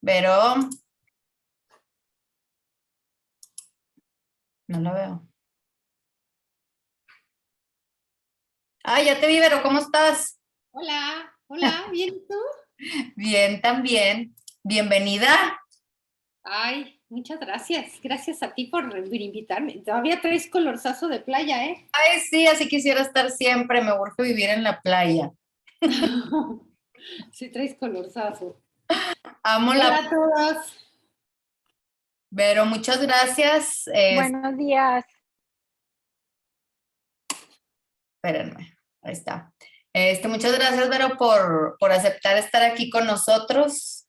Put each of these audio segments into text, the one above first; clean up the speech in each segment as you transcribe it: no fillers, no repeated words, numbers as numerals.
Vero, no la veo. Ah, ya te vi, Vero, ¿cómo estás? Hola, hola, ¿bien y tú? Bien, también. Bienvenida. Ay, muchas gracias. Gracias a ti por invitarme. Todavía traes colorzazo de playa, ¿eh? Ay, sí, así quisiera estar siempre. Me urge vivir en la playa. Sí, traes colorzazo. Amo Hola la... a todos. Vero, muchas gracias. Buenos días. Espérenme, ahí está. Muchas gracias, Vero, por aceptar estar aquí con nosotros.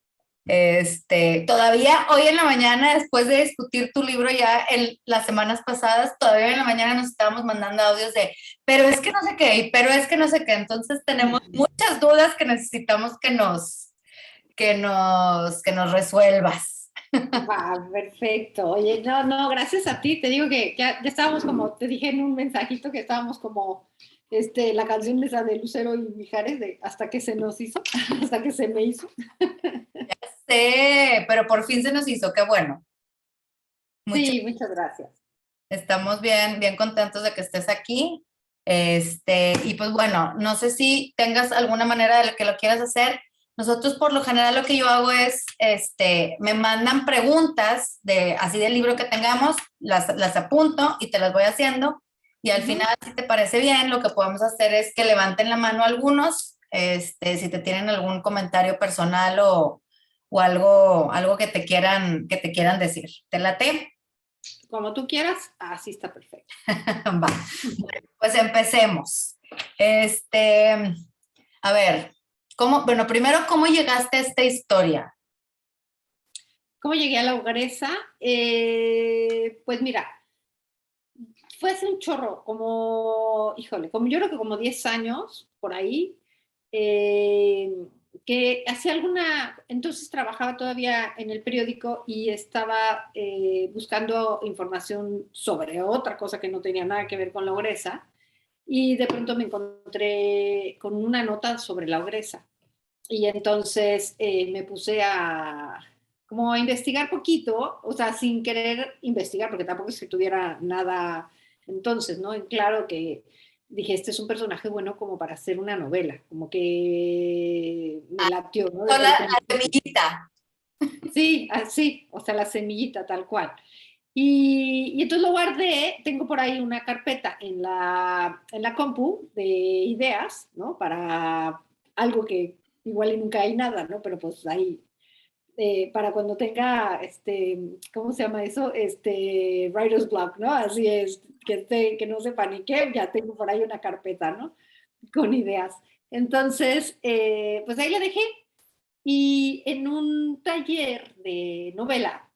Todavía hoy en la mañana, después de discutir tu libro ya las semanas pasadas, todavía en la mañana nos estábamos mandando audios de, pero es que no sé qué, y pero es que no sé qué. Entonces tenemos muchas dudas que necesitamos que nos resuelvas. Va, perfecto. Oye, no, no, gracias a ti. Te digo que ya estábamos como, te dije en un mensajito que estábamos como, la canción esa de Lucero y Mijares, de hasta que se nos hizo, hasta que se me hizo. Sí, pero por fin se nos hizo, qué bueno. Sí, muchas gracias. Estamos bien, bien contentos de que estés aquí. Y pues bueno, no sé si tengas alguna manera de que lo quieras hacer. Nosotros por lo general lo que yo hago es, me mandan preguntas así del libro que tengamos, las apunto y te las voy haciendo. Y al final, si te parece bien, lo que podemos hacer es que levanten la mano algunos, si te tienen algún comentario personal o algo que te quieran decir. ¿Te late? Como tú quieras, así está perfecto. Va. Pues empecemos. Este, a ver, bueno, primero, ¿cómo llegaste a esta historia? ¿Cómo llegué a la ogresa? Pues mira, fue hace un chorro, como, híjole, como yo creo que como 10 años por ahí, eh, que hacía entonces trabajaba todavía en el periódico y estaba buscando información sobre otra cosa que no tenía nada que ver con la ogresa y de pronto me encontré con una nota sobre la ogresa y entonces me puse como a investigar poquito, o sea, sin querer investigar, porque tampoco es que tuviera nada entonces, ¿no? Y claro que dije, este es un personaje bueno como para hacer una novela, como que me latió, ¿no? Desde el La principio. semillita. Sí, así, o sea, la semillita tal cual. Y entonces lo guardé, tengo por ahí una carpeta en la compu de ideas, ¿no? Para algo que igual y nunca hay nada, ¿no? Pero pues ahí, para cuando tenga, ¿cómo se llama eso? Writer's block, ¿no? Así es, que no sepa ni qué, ya tengo por ahí una carpeta, ¿no? Con ideas. Entonces, pues ahí la dejé y en un taller de novela,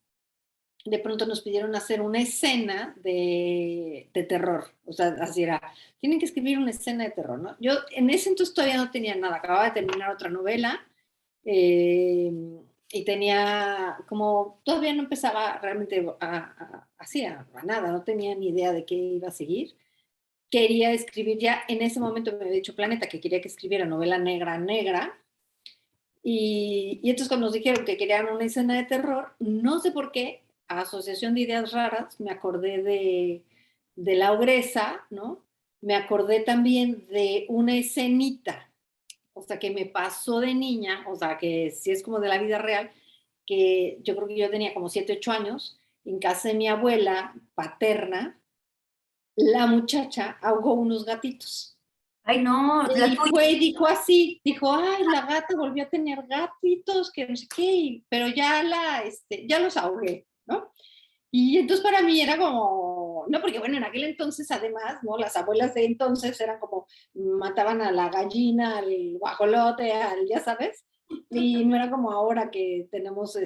de pronto nos pidieron hacer una escena de terror. O sea, así era, tienen que escribir una escena de terror, ¿no? Yo en ese entonces todavía no tenía nada, acababa de terminar otra novela eh, y tenía como, todavía no empezaba realmente así a nada, no tenía ni idea de qué iba a seguir. Quería escribir ya, en ese momento me había dicho Planeta que quería que escribiera novela negra, negra, y entonces cuando nos dijeron que querían una escena de terror, no sé por qué, asociación de ideas raras, me acordé de la ogresa, ¿no? Me acordé también de una escenita, o sea, que me pasó de niña, o sea, que si es como de la vida real, que yo creo que yo tenía como 7, 8 años, en casa de mi abuela paterna, la muchacha ahogó unos gatitos. Ay, no, la Y tuya. fue y dijo así, dijo, ay, la gata volvió a tener gatitos, que no sé qué, pero ya los ahogué, ¿no? Y entonces para mí era como, no, porque bueno, en aquel entonces además, ¿no? Las abuelas de entonces eran como, mataban a la gallina, al guajolote, ya sabes, y no era como ahora que tenemos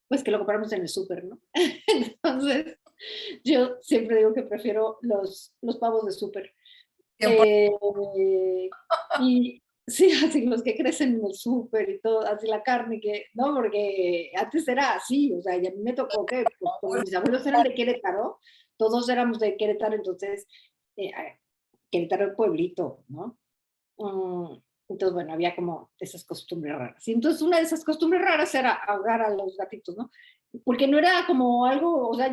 pues que lo compramos en el súper, ¿no? Entonces, yo siempre digo que prefiero los pavos de súper. 100%. Eh, y sí, así los que crecen en el súper y todo, así la carne que, ¿no? Porque antes era así, o sea, y a mí me tocó que, pues, como mis abuelos eran de Querétaro, todos éramos de Querétaro, entonces, Querétaro el pueblito, ¿no? Entonces, bueno, había como esas costumbres raras. Y entonces una de esas costumbres raras era ahogar a los gatitos, ¿no? Porque no era como algo, o sea,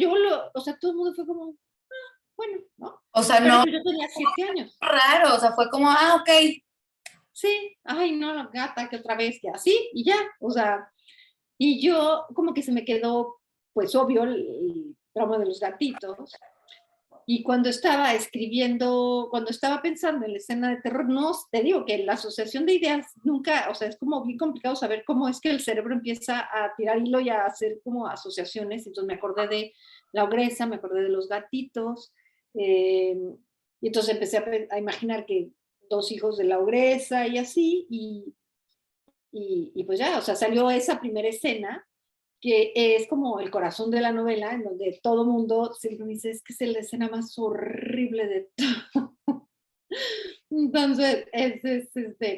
o sea, todo el mundo fue como, bueno, ¿no? O sea, Pero no pues yo tenía 7 años. raro, o sea, fue como, ok. Sí, ay, no, la gata, que otra vez, que así, y ya, o sea, y yo como que se me quedó, pues obvio, el trauma de los gatitos. Y cuando estaba escribiendo, cuando estaba pensando en la escena de terror, no, te digo que la asociación de ideas nunca, o sea, es como bien complicado saber cómo es que el cerebro empieza a tirar hilo y a hacer como asociaciones. Entonces me acordé de la ogresa, me acordé de los gatitos, y entonces empecé a imaginar que 2 hijos de la ogresa y así, y pues ya, o sea, salió esa primera escena que es como el corazón de la novela, en donde todo mundo siempre me dice, es que es la escena más horrible de todo. Entonces,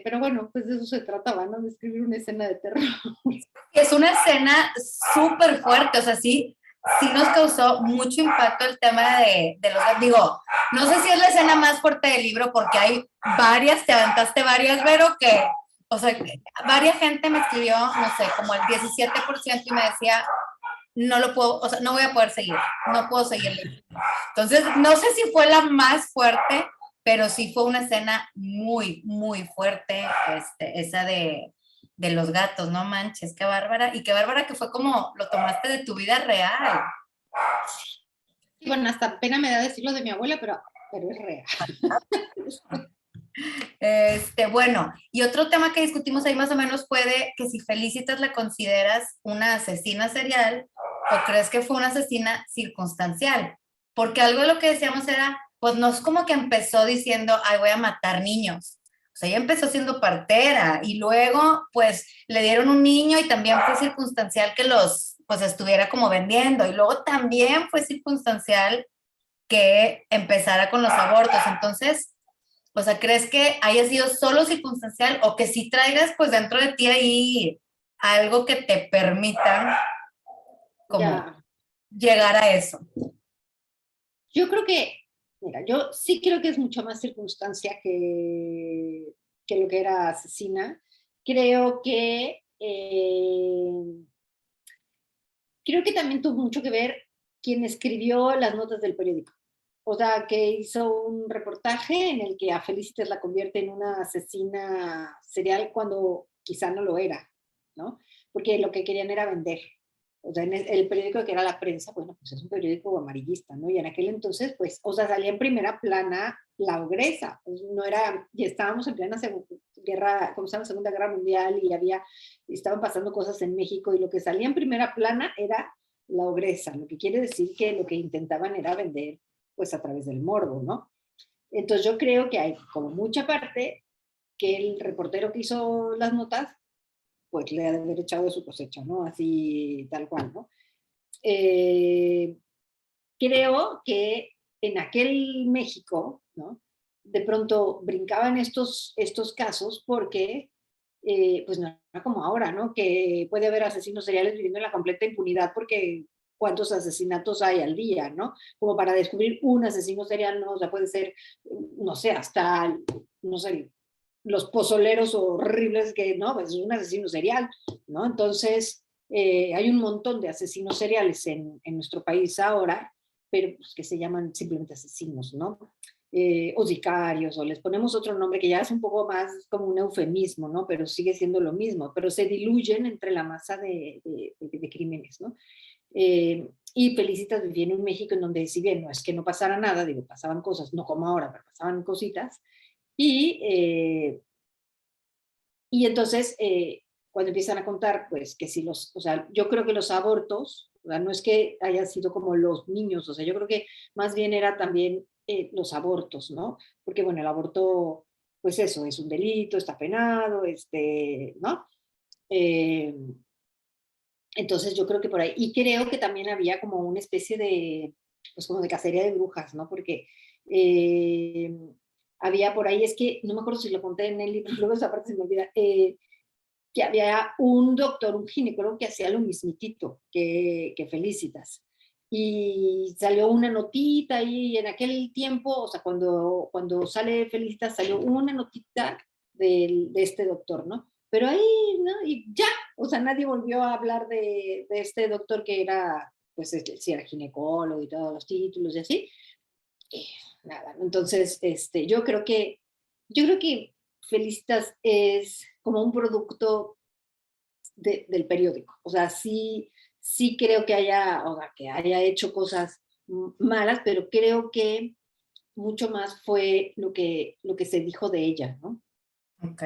pero bueno, pues de eso se trataba, ¿no? De escribir una escena de terror. Es una escena súper fuerte, o sea, sí, sí nos causó mucho impacto el tema de los, digo, no sé si es la escena más fuerte del libro porque hay varias, te aventaste varias, pero que, o sea, varias gente me escribió, no sé, como el 17% y me decía, no lo puedo, o sea, no voy a poder seguir, no puedo seguir. Entonces, no sé si fue la más fuerte, pero sí fue una escena muy, muy fuerte, esa de los gatos, no manches, qué bárbara. Y qué bárbara que fue como lo tomaste de tu vida real. Y bueno, hasta pena me da decirlo de mi abuela, pero es real. Bueno, y otro tema que discutimos ahí más o menos fue de que si Felicitas la consideras una asesina serial o crees que fue una asesina circunstancial. Porque algo de lo que decíamos era, pues no es como que empezó diciendo, ay, voy a matar niños. O sea, ella empezó siendo partera y luego, pues, le dieron un niño y también fue circunstancial que los, pues, estuviera como vendiendo. Y luego también fue circunstancial que empezara con los abortos. Entonces, o sea, ¿crees que haya sido solo circunstancial o que sí traigas pues dentro de ti ahí algo que te permita como Ya, llegar a eso? yo creo que, mira, yo sí creo que es mucho más circunstancia que lo que era asesina. Creo que, creo que también tuvo mucho que ver quien escribió las notas del periódico. O sea, que hizo un reportaje en el que a Felicitas la convierte en una asesina serial cuando quizá no lo era, ¿no? Porque lo que querían era vender. O sea, en el periódico que era La Prensa, bueno, pues es un periódico amarillista, ¿no? Y en aquel entonces, pues, o sea, salía en primera plana la ogresa, pues no era, y estábamos en plena guerra, como se llama, Segunda Guerra Mundial, y estaban pasando cosas en México, y lo que salía en primera plana era la ogresa, lo que quiere decir que lo que intentaban era vender, pues, a través del morbo, ¿no? Entonces yo creo que hay como mucha parte que el reportero que hizo las notas, pues le ha de haber echado de su cosecha, ¿no? Así, tal cual, ¿no? Eh, Creo que en aquel México, ¿no? De pronto brincaban estos casos porque, pues no era como ahora, ¿no? Que puede haber asesinos seriales viviendo en la completa impunidad porque cuántos asesinatos hay al día, ¿no? Como para descubrir un asesino serial, ¿no? O sea, puede ser, no sé, hasta, no sé, los pozoleros horribles que, no, pues es un asesino serial, ¿no? Entonces, hay un montón de asesinos seriales en nuestro país ahora, pero pues, que se llaman simplemente asesinos, ¿no? O sicarios, o les ponemos otro nombre que ya es un poco más como un eufemismo, ¿no? Pero sigue siendo lo mismo, pero se diluyen entre la masa de crímenes, ¿no? Y Felicitas vivía en un México en donde, si bien no es que no pasara nada, digo, pasaban cosas, no como ahora, pero pasaban cositas, y, y entonces, cuando empiezan a contar, pues que si o sea, yo creo que los abortos, o sea, no es que hayan sido como los niños, o sea, yo creo que más bien era también los abortos, ¿no? Porque bueno, el aborto, pues eso, es un delito, está penado, ¿no? Eh, entonces yo creo que por ahí, y creo que también había como una especie de, pues como de cacería de brujas, ¿no? Porque eh, había por ahí, es que no me acuerdo si lo conté en el libro, luego esa parte se me olvida, que había un doctor, un ginecólogo que hacía lo mismitito que Felicitas. Y salió una notita ahí en aquel tiempo, o sea, cuando sale Felicitas, salió una notita de este doctor, ¿no? Pero ahí, ¿no? Y ya, o sea, nadie volvió a hablar de este doctor que era, pues, sí era ginecólogo y todos los títulos y así. Y nada, ¿no? Entonces, yo creo que Felicitas es como un producto del periódico. O sea, sí, sí creo que haya, o sea, que haya hecho cosas malas, pero creo que mucho más fue lo que se dijo de ella, ¿no? Ok.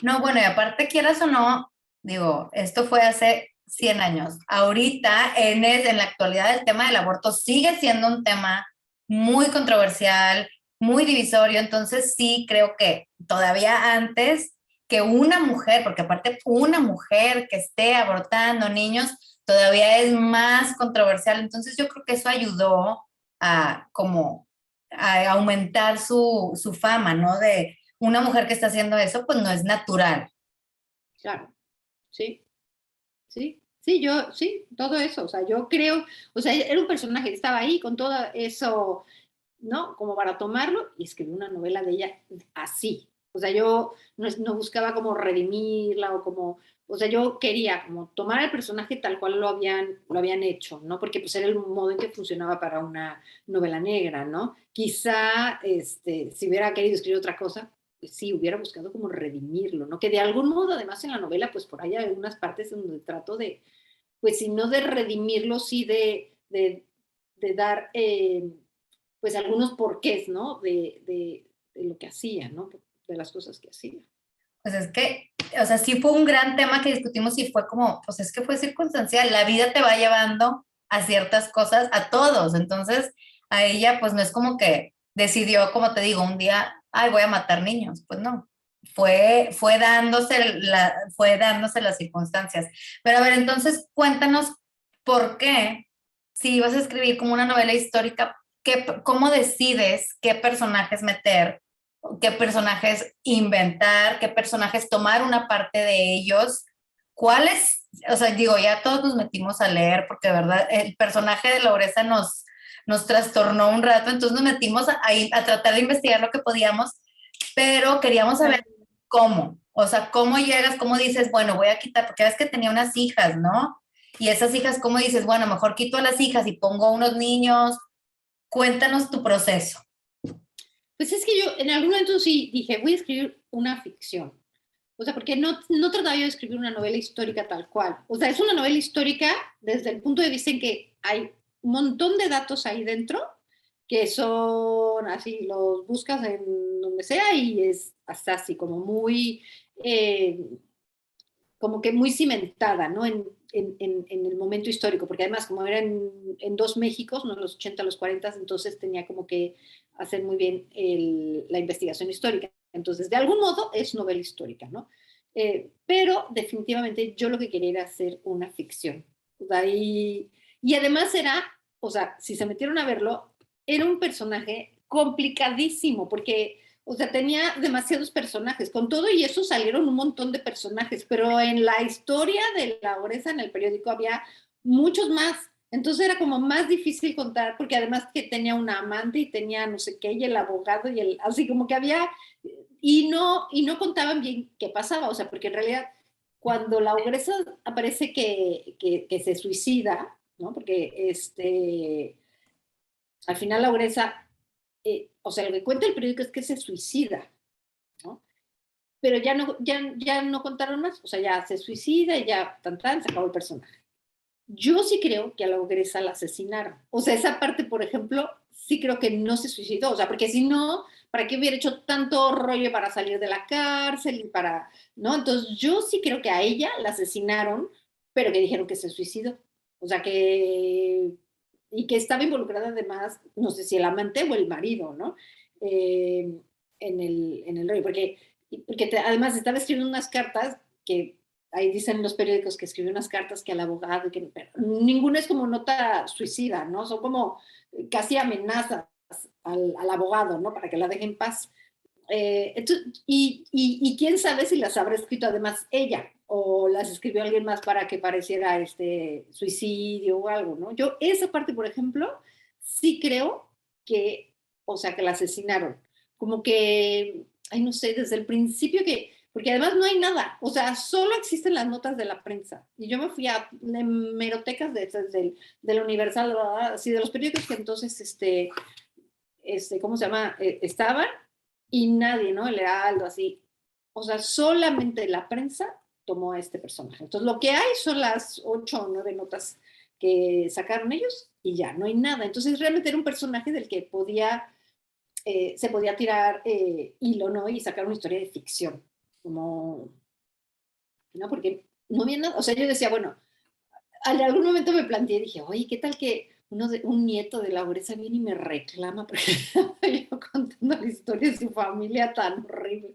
No, bueno, y aparte, quieras o no, digo, esto fue hace 100 años. Ahorita, en la actualidad, el tema del aborto sigue siendo un tema muy controversial, muy divisorio. Entonces, sí creo que todavía antes que una mujer, porque aparte una mujer que esté abortando niños, todavía es más controversial. Entonces, yo creo que eso ayudó a como a aumentar su fama, ¿no? De una mujer que está haciendo eso, pues no es natural. Claro, sí, sí, sí, yo, sí, todo eso, o sea, yo creo, o sea, era un personaje que estaba ahí con todo eso, ¿no? Como para tomarlo y escribir una novela de ella así. O sea, yo no buscaba como redimirla o como, o sea, yo quería como tomar el personaje tal cual lo habían hecho, ¿no? Porque pues era el modo en que funcionaba para una novela negra, ¿no? Quizá, si hubiera querido escribir otra cosa, pues sí, hubiera buscado como redimirlo, ¿no? Que de algún modo, además en la novela, pues por ahí hay algunas partes en donde trato de, pues si no de redimirlo, sí de dar pues algunos porqués, ¿no? De lo que hacía, ¿no? De las cosas que hacía. Pues es que, o sea, sí fue un gran tema que discutimos y fue como, pues es que fue circunstancial, la vida te va llevando a ciertas cosas, a todos, entonces a ella pues no es como que decidió, como te digo, un día, ay, voy a matar niños, pues no, fue dándose las circunstancias. Pero a ver, entonces cuéntanos por qué, si vas a escribir como una novela histórica, ¿cómo decides qué personajes meter? ¿Qué personajes inventar? ¿Qué personajes tomar una parte de ellos? ¿Cuáles? O sea, digo, ya todos nos metimos a leer porque, de verdad, el personaje de Lauresa nos trastornó un rato, entonces nos metimos a tratar de investigar lo que podíamos, pero queríamos saber cómo. O sea, cómo llegas, cómo dices, bueno, voy a quitar, porque ves que tenía unas hijas, ¿no? Y esas hijas, ¿cómo dices? Bueno, mejor quito a las hijas y pongo unos niños. Cuéntanos tu proceso. Pues es que yo en algún momento sí dije, voy a escribir una ficción. O sea, porque no trataba yo de escribir una novela histórica tal cual. O sea, es una novela histórica desde el punto de vista en que hay un montón de datos ahí dentro que son así, los buscas en donde sea y es hasta así como muy, eh, como que muy cimentada, ¿no? En el momento histórico, porque además como era en dos Méxicos, ¿no? Los 80, los 40, entonces tenía como que hacer muy bien la investigación histórica. Entonces, de algún modo es novela histórica, ¿no? Pero definitivamente yo lo que quería era hacer una ficción. O sea, y además era, o sea, si se metieron a verlo, era un personaje complicadísimo, porque o sea, tenía demasiados personajes. Con todo y eso salieron un montón de personajes, pero en la historia de la Ogresa en el periódico había muchos más. Entonces era como más difícil contar, porque además que tenía una amante y tenía no sé qué, y el abogado, y el, así como que había, y no contaban bien qué pasaba, o sea, porque en realidad cuando la Ogresa aparece que se suicida, ¿no? Porque al final la Ogresa, o sea, lo que cuenta el periódico es que se suicida, ¿no? Pero ya no contaron más, o sea, ya se suicida y ya se acabó el personaje. Yo sí creo que a la ogresa la asesinaron. O sea, esa parte, por ejemplo, sí creo que no se suicidó. O sea, porque si no, ¿para qué hubiera hecho tanto rollo para salir de la cárcel y para, ¿no? Entonces, yo sí creo que a ella la asesinaron, pero que dijeron que se suicidó. O sea, y que estaba involucrada además, no sé si el amante o el marido, ¿no? Eh, en el rollo, porque además estaba escribiendo unas cartas que ahí dicen los periódicos que escribió unas cartas que al abogado, pero ninguna es como nota suicida, ¿no? Son como casi amenazas al abogado, ¿no? Para que la deje en paz. Y quién sabe si las habrá escrito además ella o las escribió alguien más para que pareciera este suicidio o algo, ¿no? Yo esa parte, por ejemplo, sí creo que, o sea, que la asesinaron. Como que ay, no sé, desde el principio porque además no hay nada, o sea, solo existen las notas de la prensa. Y yo me fui a hemerotecas del Universal, ¿verdad? Así de los periódicos que entonces, ¿cómo se llama? Estaban, y nadie, ¿no? El Heraldo, así. O sea, solamente la prensa tomó a este personaje. Entonces, lo que hay son las 8 o 9 notas que sacaron ellos y ya, no hay nada. Entonces, realmente era un personaje del que se podía tirar hilo, ¿no? Y sacar una historia de ficción, como, ¿no? Porque no había nada, o sea, yo decía, bueno, en algún momento me planteé, dije, oye, ¿qué tal que un nieto de Lauresa viene y me reclama porque yo contando la historia de su familia tan horrible?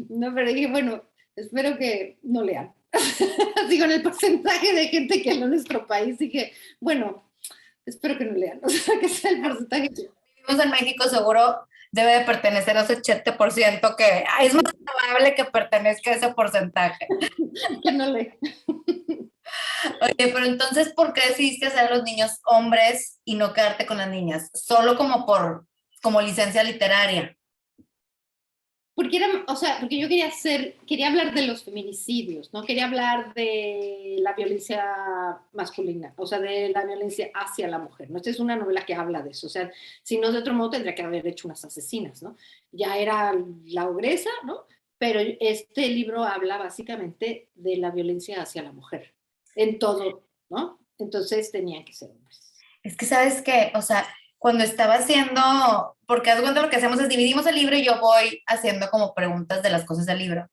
No, pero dije, bueno, espero que no lean. Así con el porcentaje de gente que lee en nuestro país, dije, bueno, espero que no lean, o sea, que sea el porcentaje que... Vivimos en México, seguro debe de pertenecer a ese 80% que es más probable que pertenezca a ese porcentaje. que no lee. Oye, pero entonces, ¿por qué decidiste hacer a los niños hombres y no quedarte con las niñas? Solo como licencia literaria. Porque o sea, porque yo quería hablar de los feminicidios, no quería hablar de la violencia masculina, o sea, de la violencia hacia la mujer, ¿no? Esta es una novela que habla de eso, o sea, si no de otro modo tendría que haber hecho unas asesinas, ¿no? Ya era la ogresa, ¿no? Pero este libro habla básicamente de la violencia hacia la mujer, en todo, ¿no? Entonces tenían que ser hombres. Es que, ¿sabes qué? O sea, cuando estaba haciendo, porque haz cuenta lo que hacemos es dividimos el libro y yo voy haciendo como preguntas de las cosas del libro.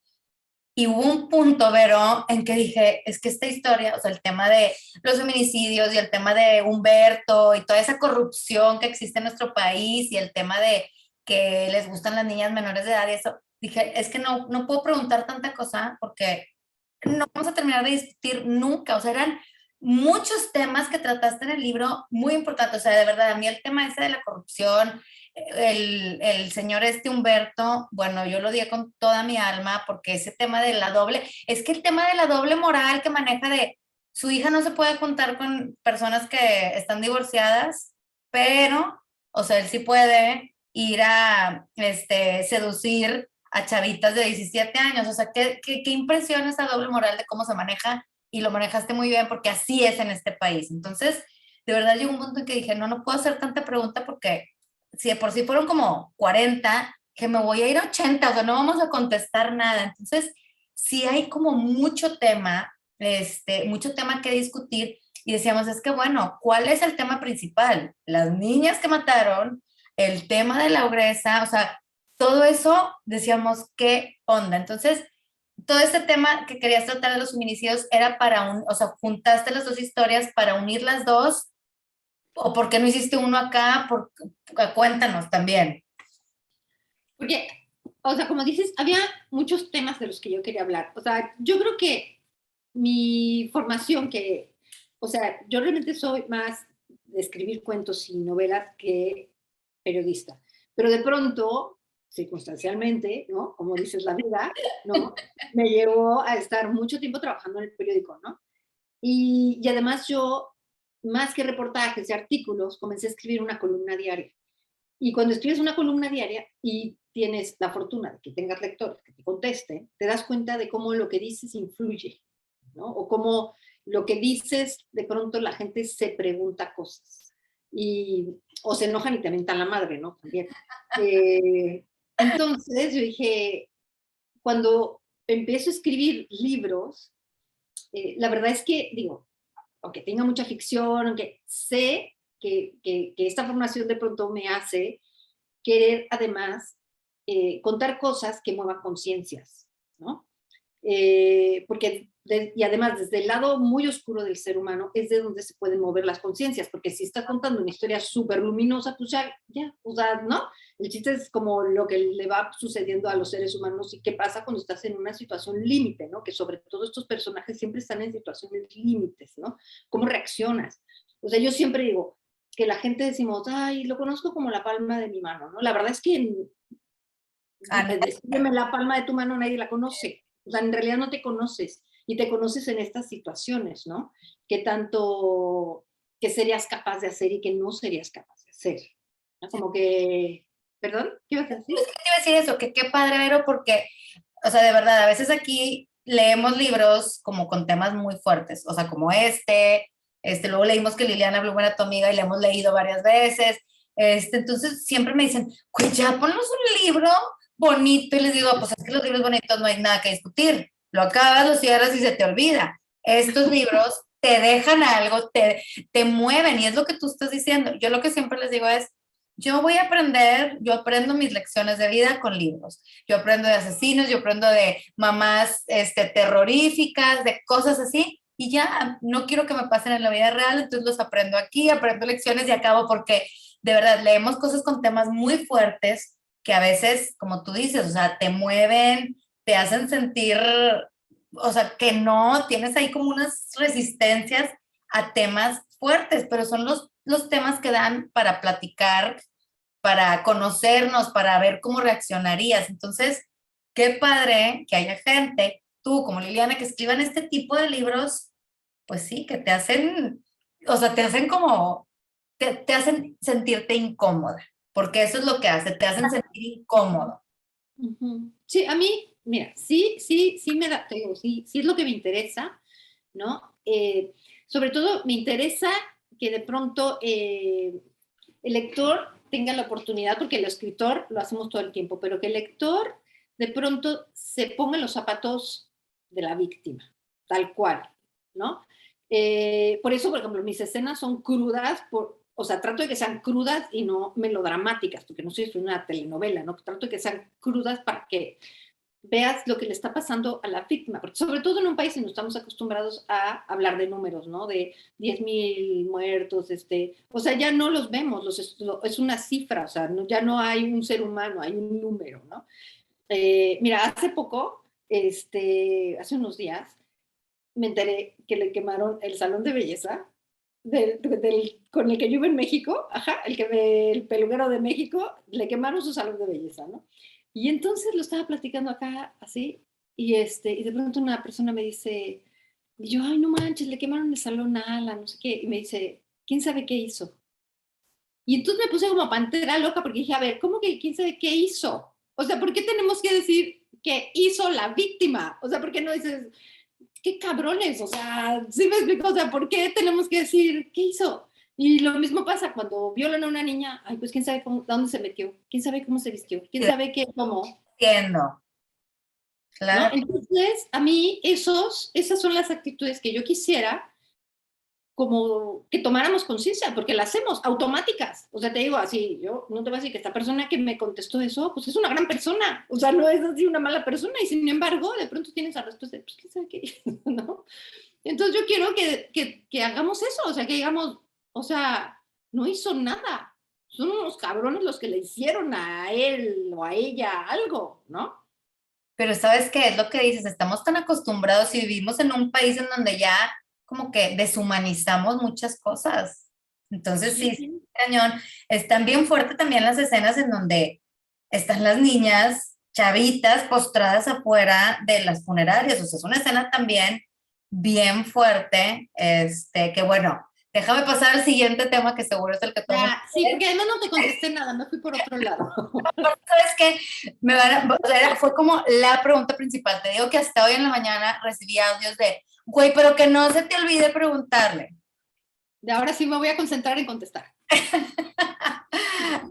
Y hubo un punto, Vero, en que dije, es que esta historia, o sea, el tema de los feminicidios y el tema de Humberto y toda esa corrupción que existe en nuestro país y el tema de que les gustan las niñas menores de edad y eso, dije, es que no puedo preguntar tanta cosa porque no vamos a terminar de discutir nunca. O sea, eran muchos temas que trataste en el libro muy importantes. O sea, de verdad, a mí el tema ese de la corrupción, el señor Humberto, bueno, yo lo di con toda mi alma porque ese tema de la doble, es que el tema de la doble moral que maneja de su hija no se puede juntar con personas que están divorciadas, pero, o sea, él sí puede ir a seducir a chavitas de 17 años. O sea, qué impresión esa doble moral de cómo se maneja y lo manejaste muy bien porque así es en este país. Entonces, de verdad llegó un punto en que dije, no puedo hacer tanta pregunta porque si de por sí fueron como 40, que me voy a ir a 80, o sea, no vamos a contestar nada. Entonces, sí hay como mucho tema que discutir y decíamos, es que bueno, ¿cuál es el tema principal? Las niñas que mataron, el tema de la ogresa, o sea, todo eso decíamos, ¿qué onda? Entonces, todo este tema que querías tratar de los feminicidios era o sea, juntaste las dos historias para unir las dos, o por qué no hiciste uno acá, cuéntanos también. Porque, o sea, como dices, había muchos temas de los que yo quería hablar. O sea, yo creo que mi formación, o sea, yo realmente soy más de escribir cuentos y novelas que periodista. Pero de pronto, circunstancialmente, ¿no? Como dices, la vida, ¿no? Me llevó a estar mucho tiempo trabajando en el periódico, ¿no? Y además yo, más que reportajes y artículos, comencé a escribir una columna diaria. Y cuando escribes una columna diaria y tienes la fortuna de que tengas lectores que te contesten, te das cuenta de cómo lo que dices influye, ¿no? O cómo lo que dices, de pronto la gente se pregunta cosas. O se enojan y te mentan la madre, ¿no? También. Entonces yo dije, cuando empiezo a escribir libros, la verdad es que, digo, aunque tenga mucha ficción, aunque sé que esta formación de pronto me hace querer además contar cosas que muevan conciencias, ¿no? Y además desde el lado muy oscuro del ser humano es de donde se pueden mover las conciencias, porque si está contando una historia súper luminosa, pues ya, o sea, ¿no? El chiste es como lo que le va sucediendo a los seres humanos y qué pasa cuando estás en una situación límite, ¿no? Que sobre todo estos personajes siempre están en situaciones límites, ¿no? ¿Cómo reaccionas? O sea, yo siempre digo que la gente decimos, ay, lo conozco como la palma de mi mano, ¿no? La verdad es que descríbeme la palma de tu mano, nadie la conoce. O sea, en realidad no te conoces y te conoces en estas situaciones, ¿no? ¿Qué tanto que serías capaz de hacer y que no serías capaz de hacer? ¿No? Como que ¿Perdón? ¿Qué ibas a decir? Es que te iba a decir eso, que qué padre, Vero, porque, o sea, de verdad, a veces aquí leemos libros como con temas muy fuertes, o sea, como luego leímos que Liliana Blumen era tu amiga y le hemos leído varias veces, entonces siempre me dicen, pues ya ponnos un libro bonito, y les digo, pues es que los libros bonitos no hay nada que discutir, lo acabas, lo cierras y se te olvida. Estos libros te dejan algo, te mueven, y es lo que tú estás diciendo. Yo lo que siempre les digo es, yo aprendo mis lecciones de vida con libros. Yo aprendo de asesinos, yo aprendo de mamás terroríficas, de cosas así, y ya no quiero que me pasen en la vida real, entonces los aprendo aquí, aprendo lecciones y acabo porque de verdad leemos cosas con temas muy fuertes que a veces, como tú dices, o sea, te mueven, te hacen sentir, o sea, que no, tienes ahí como unas resistencias a temas fuertes, pero son los temas que dan para platicar, para conocernos, para ver cómo reaccionarías. Entonces, qué padre que haya gente, tú como Liliana, que escriban este tipo de libros, pues sí, que te hacen, o sea, te hacen como, te hacen sentirte incómoda, porque eso es lo que hace, te hacen sentir incómodo. Ujú. Sí, a mí, mira, sí me da, te digo, sí es lo que me interesa, ¿no? Sobre todo me interesa que de pronto el lector tenga la oportunidad, porque el escritor lo hacemos todo el tiempo, pero que el lector de pronto se ponga en los zapatos de la víctima, tal cual, ¿no? Por eso, por ejemplo, mis escenas son crudas, o sea, trato de que sean crudas y no melodramáticas, porque no soy una telenovela, ¿no? Trato de que sean crudas para que veas lo que le está pasando a la víctima, porque sobre todo en un país en donde estamos acostumbrados a hablar de números, ¿no? De 10,000 muertos, o sea, ya no los vemos, es una cifra, o sea, ya no hay un ser humano, hay un número, ¿no? Mira, hace poco, hace unos días, me enteré que le quemaron el salón de belleza con el que yo vivo en México, ajá, el peluquero de México, le quemaron su salón de belleza, ¿no? Y entonces lo estaba platicando acá, así, y de pronto una persona me dice, y yo, ay, no manches, le quemaron el salón a Ala, no sé qué, y me dice, ¿quién sabe qué hizo? Y entonces me puse como pantera loca porque dije, a ver, ¿cómo que quién sabe qué hizo? O sea, ¿por qué tenemos que decir qué hizo la víctima? O sea, ¿por qué no dices, qué cabrones? O sea, ¿sí me explico? O sea, ¿por qué tenemos que decir qué hizo? Y lo mismo pasa cuando violan a una niña, ay, pues quién sabe dónde se metió, quién sabe cómo se vistió, quién sabe qué tomó, Entiendo, ¿no? claro. Entonces, a mí esas son las actitudes que yo quisiera como que tomáramos conciencia, porque las hacemos automáticas. O sea, te digo así, yo no te voy a decir que esta persona que me contestó eso, pues es una gran persona. O sea, no es así una mala persona y sin embargo, de pronto tienes la respuesta de, pues, ¿quién sabe qué? ¿No? Entonces yo quiero que hagamos eso, o sea, que digamos, o sea, no hizo nada. Son unos cabrones los que le hicieron a él o a ella algo, ¿no? Pero ¿sabes qué es lo que dices? Estamos tan acostumbrados y vivimos en un país en donde ya como que deshumanizamos muchas cosas. Entonces sí, sí, Sí. cañón. Están bien fuertes también las escenas en donde están las niñas chavitas postradas afuera de las funerarias. O sea, es una escena también bien fuerte. Que bueno, déjame pasar al siguiente tema que seguro es el que todo el mundo Ya, sí, porque además no te contesté nada, me fui por otro lado. ¿sabes qué? O sea, fue como la pregunta principal. Te digo que hasta hoy en la mañana recibí audios de, güey, pero que no se te olvide preguntarle. De ahora sí me voy a concentrar en contestar.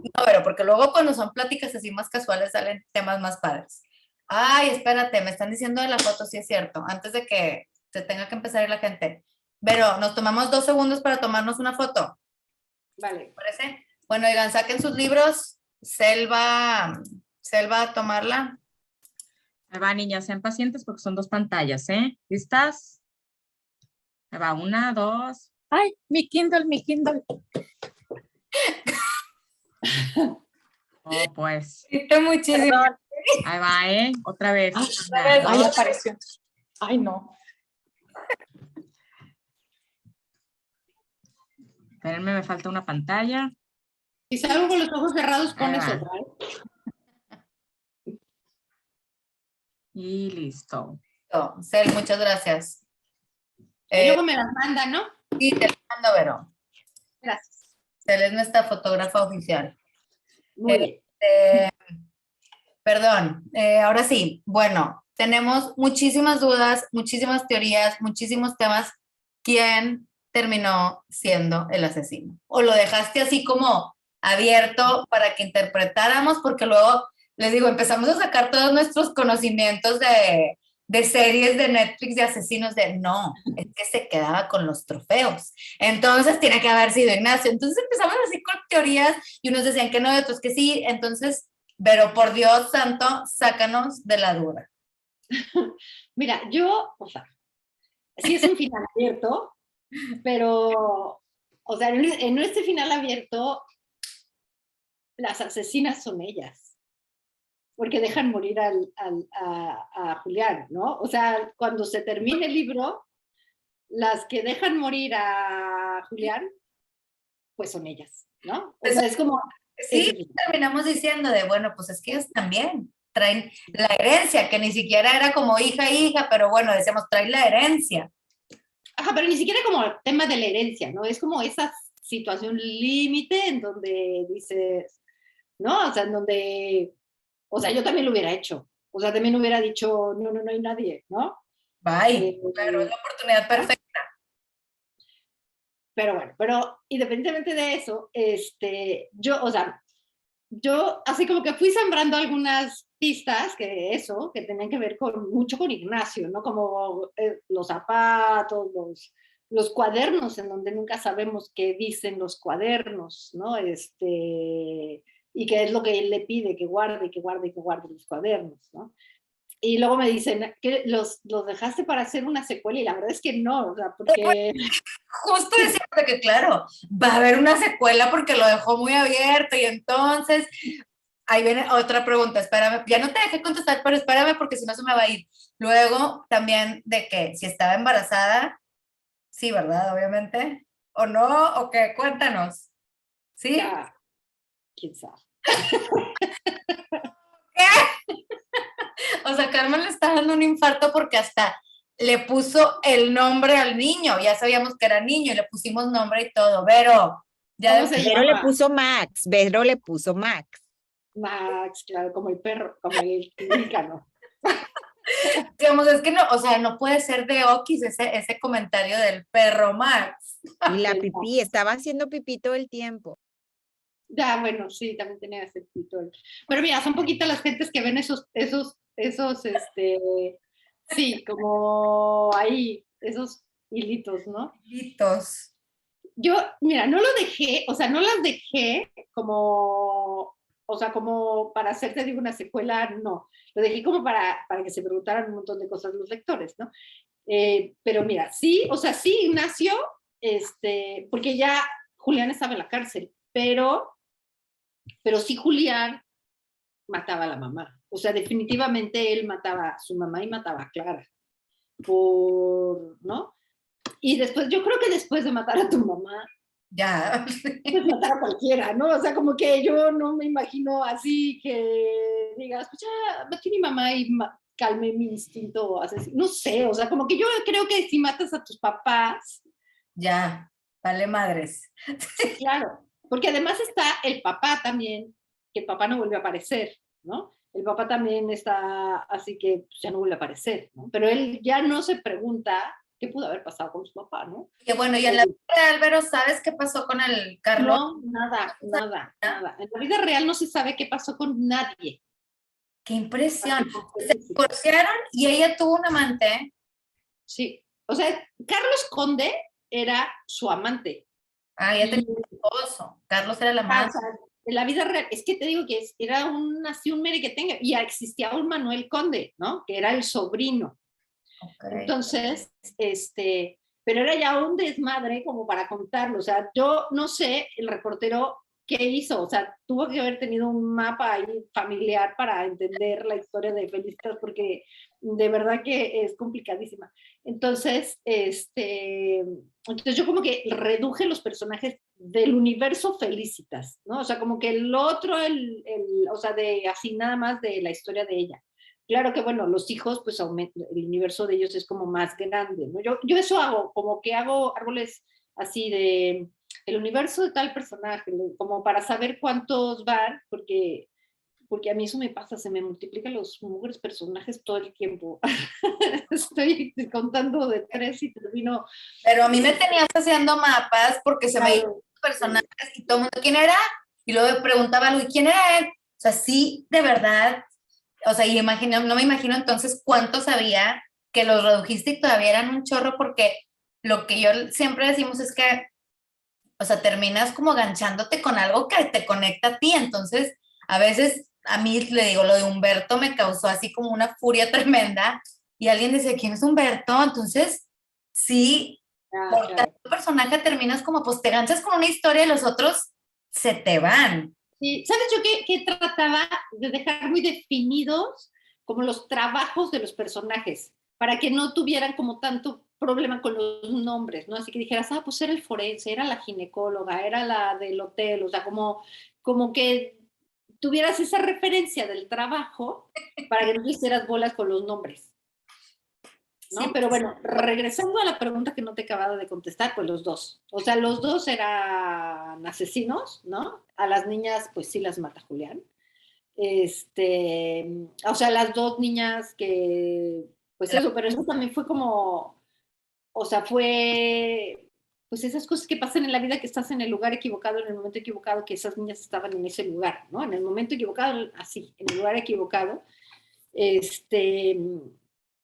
No, pero porque luego cuando son pláticas así más casuales salen temas más padres. Ay, espérate, me están diciendo de la foto, sí es cierto, antes de que se tenga que empezar a ir la gente. Pero nos tomamos 2 segundos para tomarnos una foto, Vale. ¿parece? Bueno, oigan, saquen sus libros. Selva a tomarla. Ahí va, niñas, sean pacientes porque son 2 pantallas, ¿eh? ¿Listas? Ahí va, 1, 2. Ay, mi Kindle, mi Kindle. Oh, pues. Muchísimo. Perdón. Ahí va, ¿eh? Otra vez. Ay, apareció. Ay, no. Espérenme, me falta una pantalla. Si salgo con los ojos cerrados, pones va. otra, ¿eh? Y listo. Cel, muchas gracias. Y luego me las manda, ¿no? Sí, te lo mando, Vero. Gracias. Cel es nuestra fotógrafa oficial. Muy bien. Perdón, ahora sí. Bueno, tenemos muchísimas dudas, muchísimas teorías, muchísimos temas. ¿Quién terminó siendo el asesino? ¿O lo dejaste así como abierto para que interpretáramos? Porque luego, les digo, empezamos a sacar todos nuestros conocimientos de series de Netflix de asesinos de no, es que se quedaba con los trofeos. Entonces tiene que haber sido Ignacio. Entonces empezamos así con teorías y unos decían que no y otros que sí. Entonces, pero por Dios santo, sácanos de la duda. Mira, yo, o sea, sí es un final abierto, pero, o sea, en este final abierto, las asesinas son ellas, porque dejan morir a Julián, ¿no? O sea, cuando se termine el libro, las que dejan morir a Julián, pues son ellas, ¿no? O sea, es como... Sí, terminamos diciendo de, bueno, pues es que ellos también traen la herencia, que ni siquiera era como hija, pero bueno, decíamos, traen la herencia. Ajá, pero ni siquiera como el tema de la herencia, ¿no? Es como esa situación límite en donde dices, ¿no? O sea, en donde, o sea, yo también lo hubiera hecho. O sea, también hubiera dicho, no, no, no hay nadie, ¿no? Bye, claro, es la oportunidad perfecta. Pero bueno, pero independientemente de eso, yo, o sea, yo así como que fui sembrando algunas pistas que tenían que ver mucho con Ignacio, ¿no? Como los zapatos, los cuadernos, en donde nunca sabemos qué dicen los cuadernos, ¿no? Y qué es lo que él le pide, que guarde, que guarde, que guarde los cuadernos, ¿no? Y luego me dicen que los dejaste para hacer una secuela, y la verdad es que no, o sea, porque... Justo decíamos que, claro, va a haber una secuela porque lo dejó muy abierto y entonces, ahí viene otra pregunta, espérame, ya no te dejé contestar, pero espérame porque si no se me va a ir. Luego también de que si estaba embarazada, sí, ¿verdad? Obviamente, o no, o qué, cuéntanos. ¿Sí? Ya, quién sabe. O sea, Carmen le está dando un infarto porque hasta le puso el nombre al niño, ya sabíamos que era niño y le pusimos nombre y todo, pero ya ¿Cómo se Vero le llama? puso Max, Vero le puso Max. Max, claro, como el perro, como el mexicano. digamos, es que no, o sea, no puede ser de Okis ese comentario del perro Max. Y la pipí, estaba haciendo pipí todo el tiempo. Ya, bueno, sí, también tenía ese título. Pero mira, son poquitas las gentes que ven sí, como ahí, esos hilitos, ¿no? Litos. Yo, mira, no lo dejé, o sea, no las dejé como, o sea, como para hacerte, digo, una secuela, no. Lo dejé como para que se preguntaran un montón de cosas los lectores, ¿no? Pero mira, sí, o sea, sí, Ignacio, porque ya Julián estaba en la cárcel, pero sí Julián mataba a la mamá. O sea, definitivamente él mataba a su mamá y mataba a Clara. ¿No? Y después, yo creo que después de matar a tu mamá, Ya. pues matar a cualquiera, ¿no? O sea, como que yo no me imagino así que digas, pues ya maté a mi mamá y calme mi instinto asesino. No sé, o sea, como que yo creo que si matas a tus papás. Ya, vale madres. Sí, claro, porque además está el papá también, que el papá no vuelve a aparecer, ¿no? El papá también está, así que pues, ya no vuelve a aparecer, ¿no? Pero él ya no se pregunta qué pudo haber pasado con su papá, ¿no? Que bueno, y en la vida real, Álvaro, ¿sabes qué pasó con el Carlos? No, nada, nada, nada. En la vida real no se sabe qué pasó con nadie. Qué impresión. Se divorciaron y ella tuvo un amante. Sí, o sea, Carlos Conde era su amante. Ah, ya tenía un esposo. Carlos era el amante. O sea, en la vida real, es que te digo que era así un merequetengue, y ya existía un Manuel Conde, ¿no? Que era el sobrino. Okay. Entonces, pero era ya un desmadre como para contarlo. O sea, yo no sé el reportero qué hizo. O sea, tuvo que haber tenido un mapa ahí familiar para entender la historia de Felicitas, porque de verdad que es complicadísima. Entonces, entonces yo como que reduje los personajes del universo Felicitas, ¿no? O sea, como que el otro, o sea, de así nada más de la historia de ella. Claro que, bueno, los hijos, pues el universo de ellos es como más grande, ¿no? Yo eso hago, como que hago árboles así de el universo de tal personaje, como para saber cuántos van, porque porque a mí eso me pasa, se me multiplican los mugres personajes todo el tiempo. Estoy contando de 3 y termino. Pero a mí me tenías haciendo mapas porque se me iban Claro, los personajes y todo el mundo, ¿quién era? Y luego me preguntaba algo, ¿y quién era él? O sea, sí, de verdad, o sea, y no me imagino entonces cuánto sabía que los redujiste y todavía eran un chorro, porque lo que yo siempre decimos es que, o sea, terminas como ganchándote con algo que te conecta a ti. Entonces, a veces a mí, le digo, lo de Humberto me causó así como una furia tremenda, y alguien dice, ¿quién es Humberto? Entonces, sí, por claro. tanto personaje terminas como, pues te ganchas con una historia y los otros se te van. Sí, ¿sabes yo que trataba de dejar muy definidos como los trabajos de los personajes, para que no tuvieran como tanto problema con los nombres, ¿no? Así que dijeras, pues era el forense, era la ginecóloga, era la del hotel, o sea, como que tuvieras esa referencia del trabajo para que no hicieras bolas con los nombres, ¿no? Sí, Pero bueno, regresando a la pregunta que no te he acabado de contestar, pues los dos. O sea, los dos eran asesinos, ¿no? A las niñas, pues sí las mata Julián. O sea, las dos niñas que, pues eso, pero eso también fue como, o sea, fue, pues esas cosas que pasan en la vida, que estás en el lugar equivocado, en el momento equivocado, que esas niñas estaban en ese lugar, ¿no? En el momento equivocado, así, en el lugar equivocado, que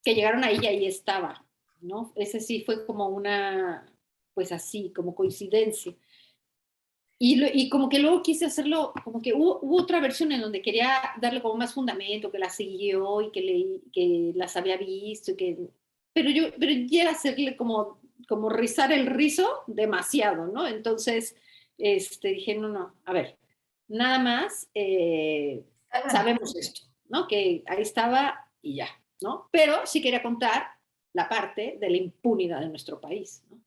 llegaron ahí y ahí estaba, ¿no? Ese sí fue como una, pues así, como coincidencia. Y como que luego quise hacerlo, como que hubo otra versión en donde quería darle como más fundamento, que la siguió y que las había visto, pero ya hacerle como rizar el rizo demasiado, ¿no? Entonces, dije, no, a ver, nada más sabemos esto, ¿no? Que ahí estaba y ya, ¿no? Pero sí quería contar la parte de la impunidad de nuestro país, ¿no?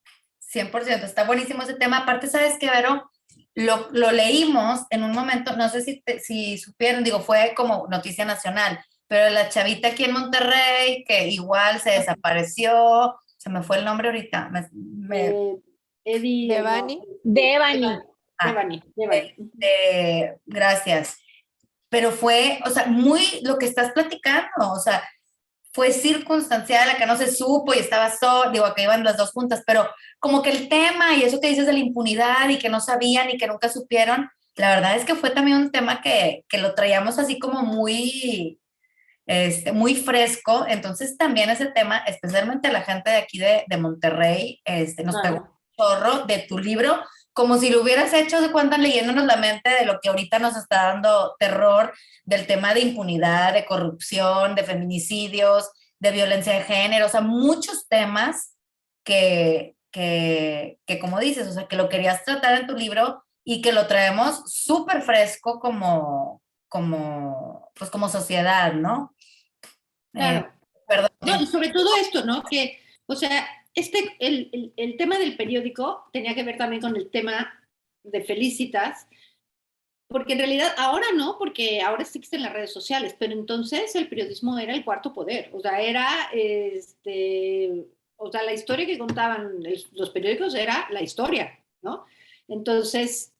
100%, está buenísimo ese tema. Aparte, ¿sabes qué, Vero? Lo leímos en un momento, no sé si supieron, digo, fue como noticia nacional, pero la chavita aquí en Monterrey, que igual se desapareció, se me fue el nombre ahorita. Eh, Eddie, Devani. Devani. Devani. Gracias. Pero fue, o sea, muy lo que estás platicando, o sea, fue circunstancial, la que no se supo y estaba digo, que iban las dos juntas, pero como que el tema y eso que dices de la impunidad y que no sabían y que nunca supieron, la verdad es que fue también un tema que lo traíamos así como muy, muy fresco. Entonces también ese tema, especialmente la gente de aquí de Monterrey, nos pegó un chorro de tu libro, como si lo hubieras hecho de cuenta leyéndonos la mente de lo que ahorita nos está dando terror, del tema de impunidad, de corrupción, de feminicidios, de violencia de género, o sea, muchos temas que como dices, o sea, que lo querías tratar en tu libro y que lo traemos súper fresco pues como sociedad, ¿no? Eh, Claro. perdón. No, y sobre todo esto, ¿no? Que, o sea, el tema del periódico tenía que ver también con el tema de Felicitas, porque en realidad ahora no, porque ahora sí existen las redes sociales, pero entonces el periodismo era el cuarto poder, o sea, o sea, la historia que contaban los periódicos era la historia, ¿no? Entonces,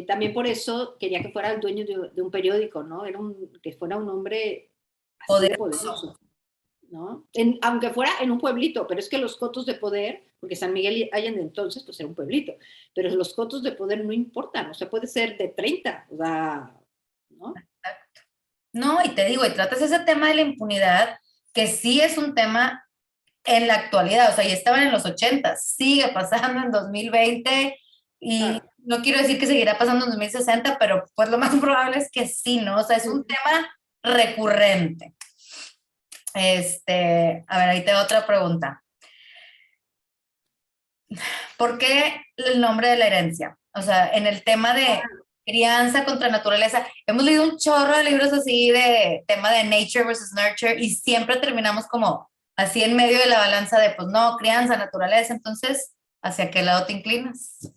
también por eso quería que fuera el dueño de un periódico, ¿no? Que fuera un hombre así de poderoso, ¿no? Aunque fuera en un pueblito, pero es que los cotos de poder, porque San Miguel Allende entonces pues era un pueblito, pero los cotos de poder no importan, o sea, puede ser de 30, o sea, ¿no? No, y te digo, y tratas ese tema de la impunidad, que sí es un tema en la actualidad, o sea, ya estaban en los 80, sigue pasando en 2020, y Claro. no quiero decir que seguirá pasando en 2060, pero pues lo más probable es que sí, ¿no? O sea, es un tema recurrente. A ver, ahí te doy otra pregunta. ¿Por qué el nombre de la herencia? O sea, en el tema de crianza contra naturaleza, hemos leído un chorro de libros así de tema de nature versus nurture y siempre terminamos como así en medio de la balanza de, pues no, crianza, naturaleza. Entonces, ¿hacia qué lado te inclinas?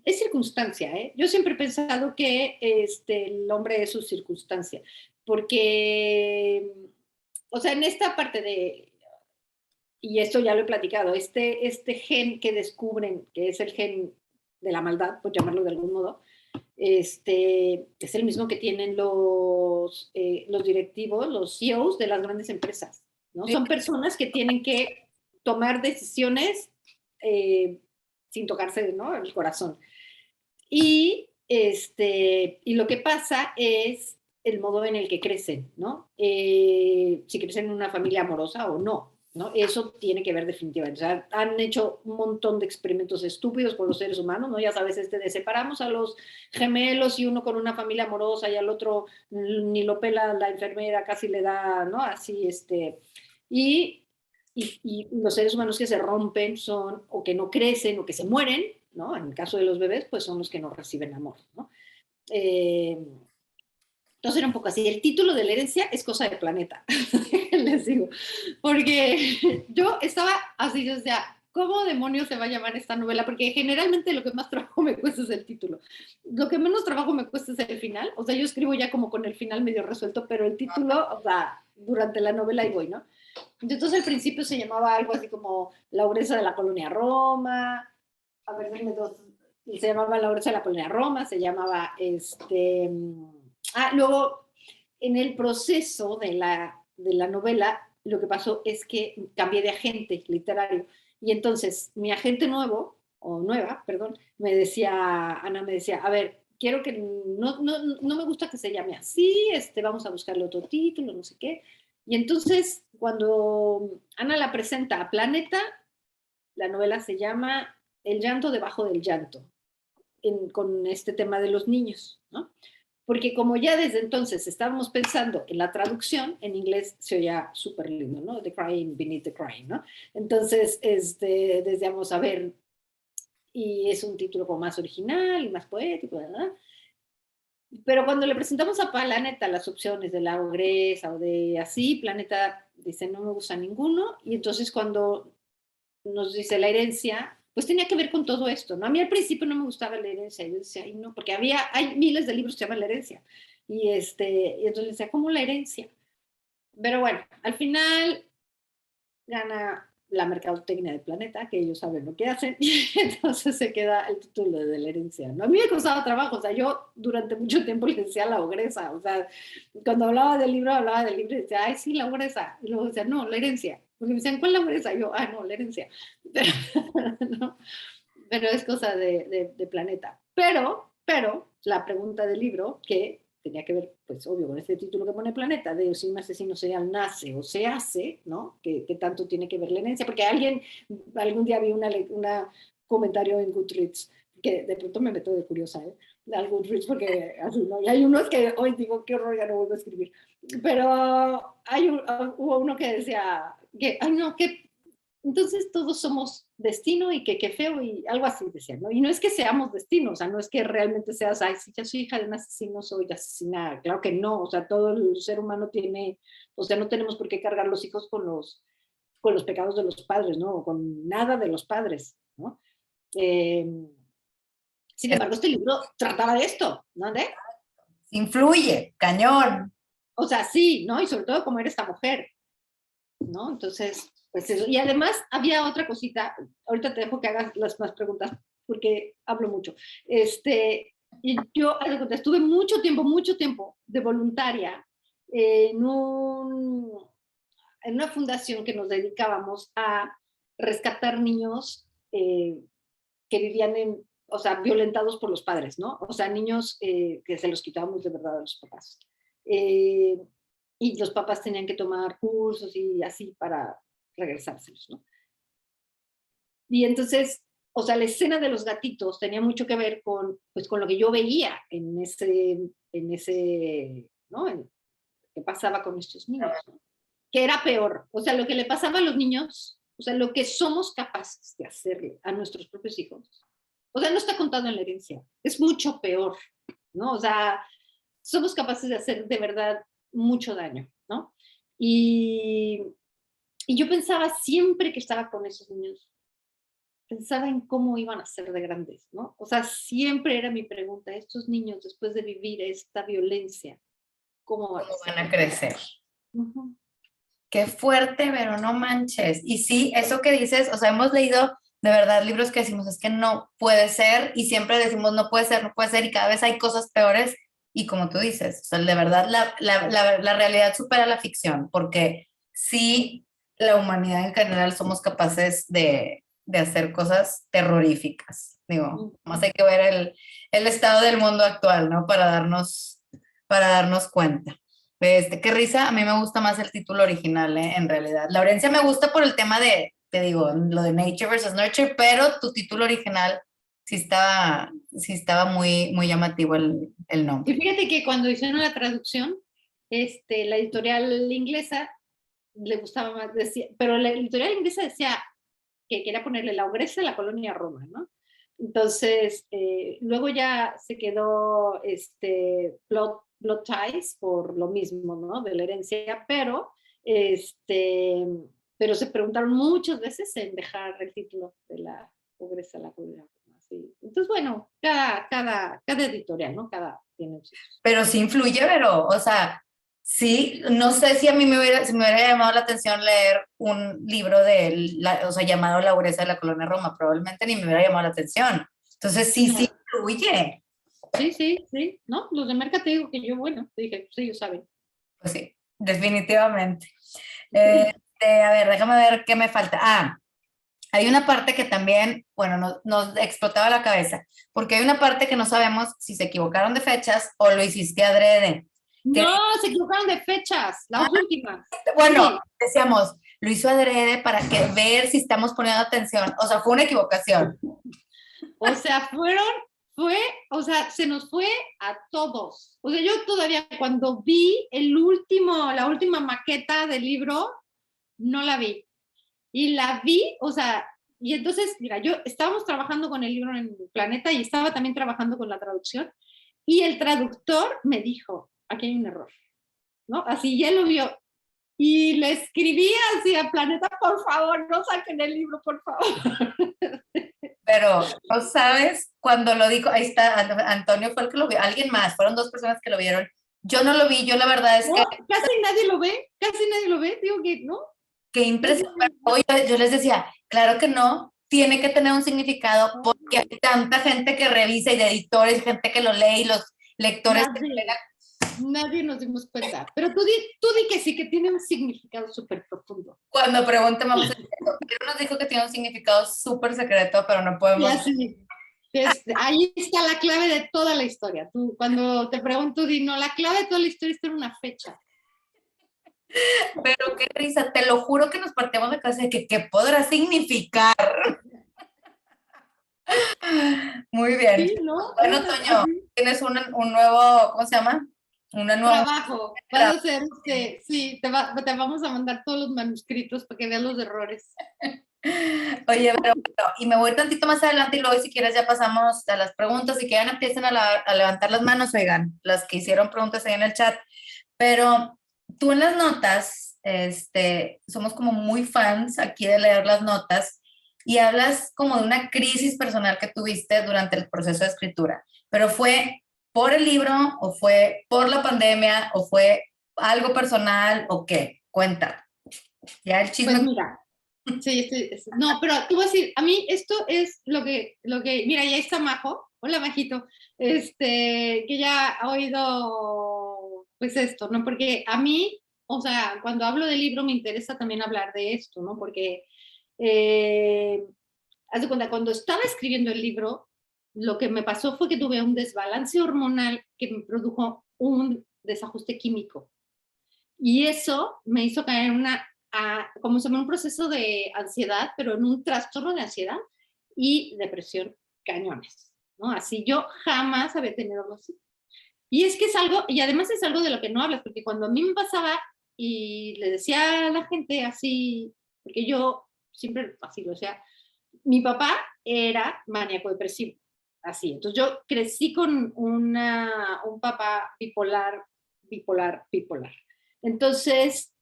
Es circunstancia, ¿eh? Yo siempre he pensado que el hombre es su circunstancia, porque, o sea, en esta parte y esto ya lo he platicado, este gen que descubren, que es el gen de la maldad, por llamarlo de algún modo, es el mismo que tienen los directivos, los CEOs de las grandes empresas, ¿no? Sí. Son personas que tienen que tomar decisiones sin tocarse, ¿no?, el corazón. Y lo que pasa es el modo en el que crecen, ¿no? Si crecen en una familia amorosa o no, ¿no? Eso tiene que ver definitivamente. O sea, han hecho un montón de experimentos estúpidos con los seres humanos, ¿no? Ya sabes, de separamos a los gemelos y uno con una familia amorosa y al otro ni lo pela la enfermera, casi le da, ¿no? Así, y los seres humanos que se rompen son, o que no crecen, o que se mueren, ¿no? En el caso de los bebés, pues son los que no reciben amor, ¿no? Entonces era un poco así. El título de la herencia es cosa de Planeta, les digo. Porque yo estaba así, yo decía, ¿cómo demonios se va a llamar esta novela? Porque generalmente lo que más trabajo me cuesta es el título. Lo que menos trabajo me cuesta es el final. O sea, yo escribo ya como con el final medio resuelto, pero el título, o sea, durante la novela ahí voy, ¿no? Entonces al principio se llamaba algo así como La Ogresa de la Colonia Roma. A ver, denme dos. Se llamaba La Ogresa de la Colonia Roma, se llamaba luego, en el proceso de la novela, lo que pasó es que cambié de agente literario. Y entonces, mi agente nuevo, o nueva, perdón, Ana me decía, a ver, quiero que, no me gusta que se llame así, vamos a buscarle otro título, no sé qué. Y entonces, cuando Ana la presenta a Planeta, la novela se llama El llanto debajo del llanto, con este tema de los niños, ¿no? Porque como ya desde entonces estábamos pensando en la traducción, en inglés se oía súper lindo, ¿no? The Crying Beneath the Crying, ¿no? Entonces, decíamos, a ver, y es un título como más original y más poético, ¿verdad? Pero cuando le presentamos a Planeta las opciones de La Ogresa o de así, Planeta dice, no me gusta ninguno, y entonces cuando nos dice La Herencia, pues tenía que ver con todo esto, ¿no? A mí al principio no me gustaba La Herencia, yo decía, ay, no, porque hay miles de libros que se llaman La Herencia, y entonces decía, ¿cómo La Herencia? Pero bueno, al final gana la mercadotecnia del Planeta, que ellos saben lo que hacen, y entonces se queda el título de La Herencia, ¿no? A mí me costaba trabajo, o sea, yo durante mucho tiempo le decía La Ogresa, o sea, cuando hablaba del libro y decía, ay, sí, La Ogresa, y luego decía, no, La Herencia, porque me decían, ¿cuál La Ogresa? Y yo, no, La Herencia, pero, ¿no? Pero es cosa de Planeta. Pero, la pregunta del libro, que tenía que ver, pues obvio, con este título que pone Planeta, de si un asesino serial nace o se hace, ¿no? Que tanto tiene que ver la herencia, porque algún día vi un comentario en Goodreads, que de pronto me meto de curiosa, ¿eh? De Goodreads, porque así, ¿no? Y hay unos que hoy digo, qué horror, ya no vuelvo a escribir. Pero hubo uno que decía, ay no, que entonces todos somos destino y que qué feo y algo así decían, ¿no? Y no es que seamos destino, o sea, no es que realmente seas, ay, si yo soy hija de un asesino, soy asesinada, claro que no, o sea, todo el ser humano tiene, o sea, no tenemos por qué cargar los hijos con los pecados de los padres, ¿no? O con nada de los padres, ¿no? Sin embargo, este libro trataba de esto, ¿no? Influye, cañón. O sea, sí, ¿no? Y sobre todo como era esta mujer, ¿no? Entonces, pues eso. Y además había otra cosita, ahorita te dejo que hagas las más preguntas, porque hablo mucho. Y yo estuve mucho tiempo de voluntaria en una fundación que nos dedicábamos a rescatar niños que vivían o sea, violentados por los padres, ¿no? O sea, niños que se los quitábamos de verdad a los papás. Y los papás tenían que tomar cursos y así para regresárselos, ¿no? Y entonces, o sea, la escena de los gatitos tenía mucho que ver pues, con lo que yo veía en ese ¿no? ¿Qué pasaba con estos niños? ¿No? Que era peor, o sea, lo que le pasaba a los niños, o sea, lo que somos capaces de hacerle a nuestros propios hijos, o sea, no está contado en la herencia, es mucho peor, ¿no? O sea, somos capaces de hacer de verdad mucho daño, ¿no? Y yo pensaba siempre que estaba con esos niños, pensaba en cómo iban a ser de grandes, ¿no? O sea, siempre era mi pregunta, estos niños después de vivir esta violencia, ¿cómo van a crecer? Uh-huh. Qué fuerte, pero no manches. Y sí, eso que dices, o sea, hemos leído De verdad, libros que decimos, es que no puede ser, y siempre decimos, no puede ser, no puede ser, y cada vez hay cosas peores, y como tú dices, o sea, de verdad, la realidad supera la ficción, porque sí, la humanidad en general somos capaces de hacer cosas terroríficas. Digo, más hay que ver el estado del mundo actual, ¿no? Para darnos cuenta. Qué risa, a mí me gusta más el título original, en realidad. Laurencia me gusta por el tema de, te digo, lo de Nature versus Nurture, pero tu título original sí estaba muy, muy llamativo el Y nombre. fíjate que cuando hicieron la traducción, la editorial inglesa le gustaba más, decía, pero la editorial inglesa decía que quería ponerle la ogresa de la colonia Roma, ¿no? Entonces, luego ya se quedó Blood Ties por lo mismo, ¿no? De la herencia, pero se preguntaron muchas veces en dejar el título de la ogresa de la colonia Roma. ¿Sí? Entonces, bueno, cada editorial, ¿no? Cada tiene sus... Pero sí influye, pero, o sea, sí, no sé si a mí si me hubiera llamado la atención leer un libro o sea, llamado La Ureza de la Colonia Roma, probablemente ni me hubiera llamado la atención. Entonces, sí influye. Sí, ¿no? Los de Merca te digo que yo, bueno, te dije, pues ellos saben. Pues sí, definitivamente. A ver, déjame ver qué me falta. Hay una parte que también, bueno, nos explotaba la cabeza, porque hay una parte que no sabemos si se equivocaron de fechas o lo hiciste adrede. Que, No, se equivocaron de fechas, las últimas. bueno, Sí. decíamos, lo hizo adrede para ver si estamos poniendo atención. O sea, fue una equivocación. O sea, o sea, se nos fue a todos. O sea, yo todavía cuando vi la última maqueta del libro, no la vi. Y la vi, o sea, y entonces, mira, estábamos trabajando con el libro en Planeta y estaba también trabajando con la traducción. Y el traductor me dijo, aquí hay un error, ¿no? Así, ya lo vio. Y le escribí así a Planeta, por favor, no saquen el libro, por favor. Pero, ¿no sabes? Cuando lo dijo, ahí está, Antonio fue el que lo vio, alguien más, fueron dos personas que lo vieron. Yo no lo vi, yo la verdad es No, que casi nadie lo ve, digo que no. qué impresión. Yo les decía, claro que no, tiene que tener un significado porque hay tanta gente que revisa y de editores, gente que lo lee y los lectores Nadie nos dimos cuenta. Pero tú di que sí, que tiene un significado súper profundo. cuando pregunten vamos a decir eso. Pero nos dijo que tiene un significado súper secreto, pero no Y podemos. así, ahí está la clave de toda la historia. Tú, cuando te pregunto, di, no, la clave de toda la historia está en una fecha. Pero qué risa, te lo juro que nos partimos de casa de que qué podrá significar. Muy bien. Sí, ¿no? Bueno, Toño, tienes un nuevo, ¿cómo se llama? Una nueva Trabajo. Vas a hacer, sí, te vamos a mandar todos los manuscritos para que veas los errores. Oye, pero y me voy tantito más adelante y luego si quieres ya pasamos a las preguntas y que ya empiecen a levantar las manos, oigan, las que hicieron preguntas ahí en el chat. Pero tú en las notas, somos como muy fans aquí de leer las notas y hablas como de una crisis personal que tuviste durante el proceso de escritura, pero ¿fue por el libro o fue por la pandemia o fue algo personal o qué? Cuenta. Ya el chisme. Pues mira, sí, no, pero te voy a decir, a mí esto es mira, ya está Majo, hola Majito, que ya ha oído, pues esto, ¿no? Porque a mí, o sea, cuando hablo del libro me interesa también hablar de esto, ¿no? Porque, haz de cuenta, cuando estaba escribiendo el libro, lo que me pasó fue que tuve un desbalance hormonal que me produjo un desajuste químico. Y eso me hizo caer en como se llama, un proceso de ansiedad, pero en un trastorno de ansiedad y depresión cañones, ¿no? Así yo jamás había tenido algo así. Y es que es algo, y además es algo de lo que no hablas, porque cuando a mí me pasaba y le decía a la gente así, porque yo siempre así lo decía, mi papá era maníaco depresivo, así. Entonces yo crecí con un papá bipolar. Entonces,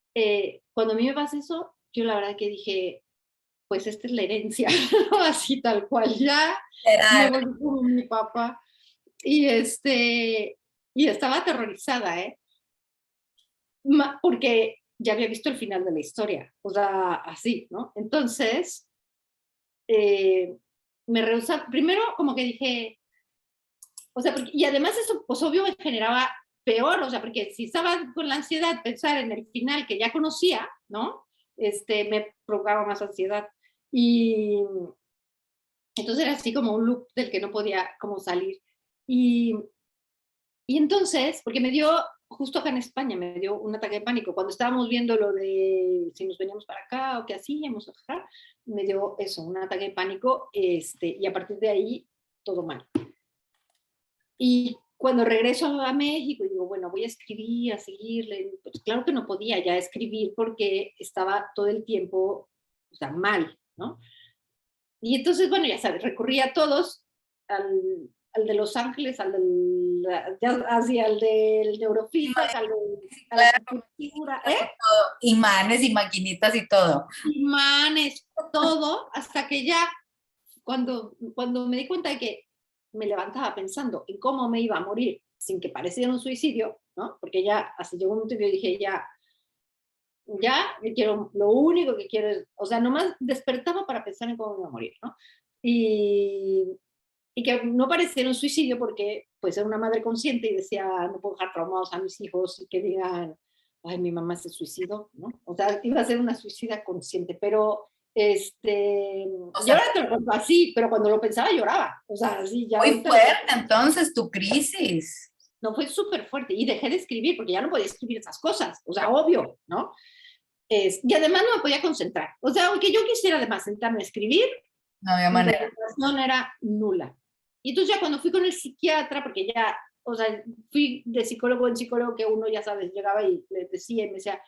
cuando a mí me pasa eso, yo la verdad que dije, pues esta es la herencia, ¿no? Así tal cual, ya me volví como mi papá. Y, y estaba aterrorizada, ¿eh? Porque ya había visto el final de la historia, o sea, así, ¿no? Entonces, me rehusaba, primero como que dije, o sea, y además eso, pues obvio me generaba peor, o sea, porque si estaba con la ansiedad, pensar en el final que ya conocía, ¿no? Me provocaba más ansiedad. Y entonces era así como un loop del que no podía como salir. Y, y entonces, porque me dio, justo acá en España, me dio un ataque de pánico. Cuando estábamos viendo lo de si nos veníamos para acá o qué hacíamos, ajá, me dio eso, un ataque de pánico, y a partir de ahí, todo mal. Y cuando regreso a México, digo, bueno, voy a escribir, a seguirle. Pues claro que no podía ya escribir porque estaba todo el tiempo, o sea, mal, ¿no? Y entonces, bueno, ya sabes, recurrí a todos, al de Los Ángeles, hacia el del neurofeedback, a la acupuntura, Imanes y maquinitas y todo. imanes, todo, hasta que ya, cuando me di cuenta de que me levantaba pensando en cómo me iba a morir sin que pareciera un suicidio, ¿no? Porque ya, así llegó un momento que yo dije, lo único que quiero es, o sea, nomás despertaba para pensar en cómo me iba a morir, ¿no? Y que no pareciera un suicidio porque pues era una madre consciente y decía, no puedo dejar traumados a mis hijos y que digan, ay, mi mamá se suicidó, ¿no? O sea, iba a ser una suicida consciente, pero y ahora te lo cuento así, pero cuando lo pensaba lloraba, o sea, así ya. Muy fuerte, entonces, tu crisis. No, fue súper fuerte y dejé de escribir porque ya no podía escribir esas cosas, o sea, obvio, ¿no? Y además no me podía concentrar, o sea, aunque yo quisiera además sentarme a escribir, No había manera. la concentración era nula. Y entonces ya cuando fui con el psiquiatra, porque ya, o sea, fui de psicólogo en psicólogo, que uno, ya sabes, llegaba y le decía y me decía,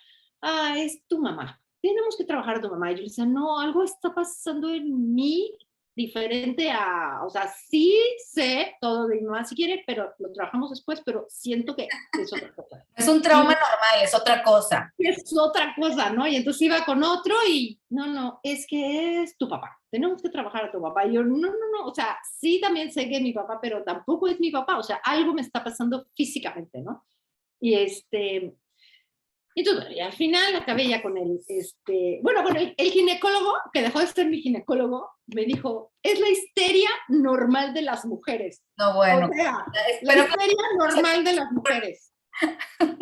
es tu mamá, tenemos que trabajar a tu mamá. Y yo le decía, no, algo está pasando en mí diferente a, o sea, sí sé todo de mi mamá si quiere, pero lo trabajamos después, pero siento que es otra cosa. Es un trauma normal, es otra cosa. Es otra cosa, ¿no? Y entonces iba con otro y, no, es que es tu papá, tenemos que trabajar a tu papá. Y yo, no, o sea, sí también sé que es mi papá, pero tampoco es mi papá, o sea, algo me está pasando físicamente, ¿no? Y entonces, y al final acabé ya con el ginecólogo, que dejó de ser mi ginecólogo, me dijo, es la histeria normal de las mujeres. No, bueno. O sea, la histeria normal de las mujeres.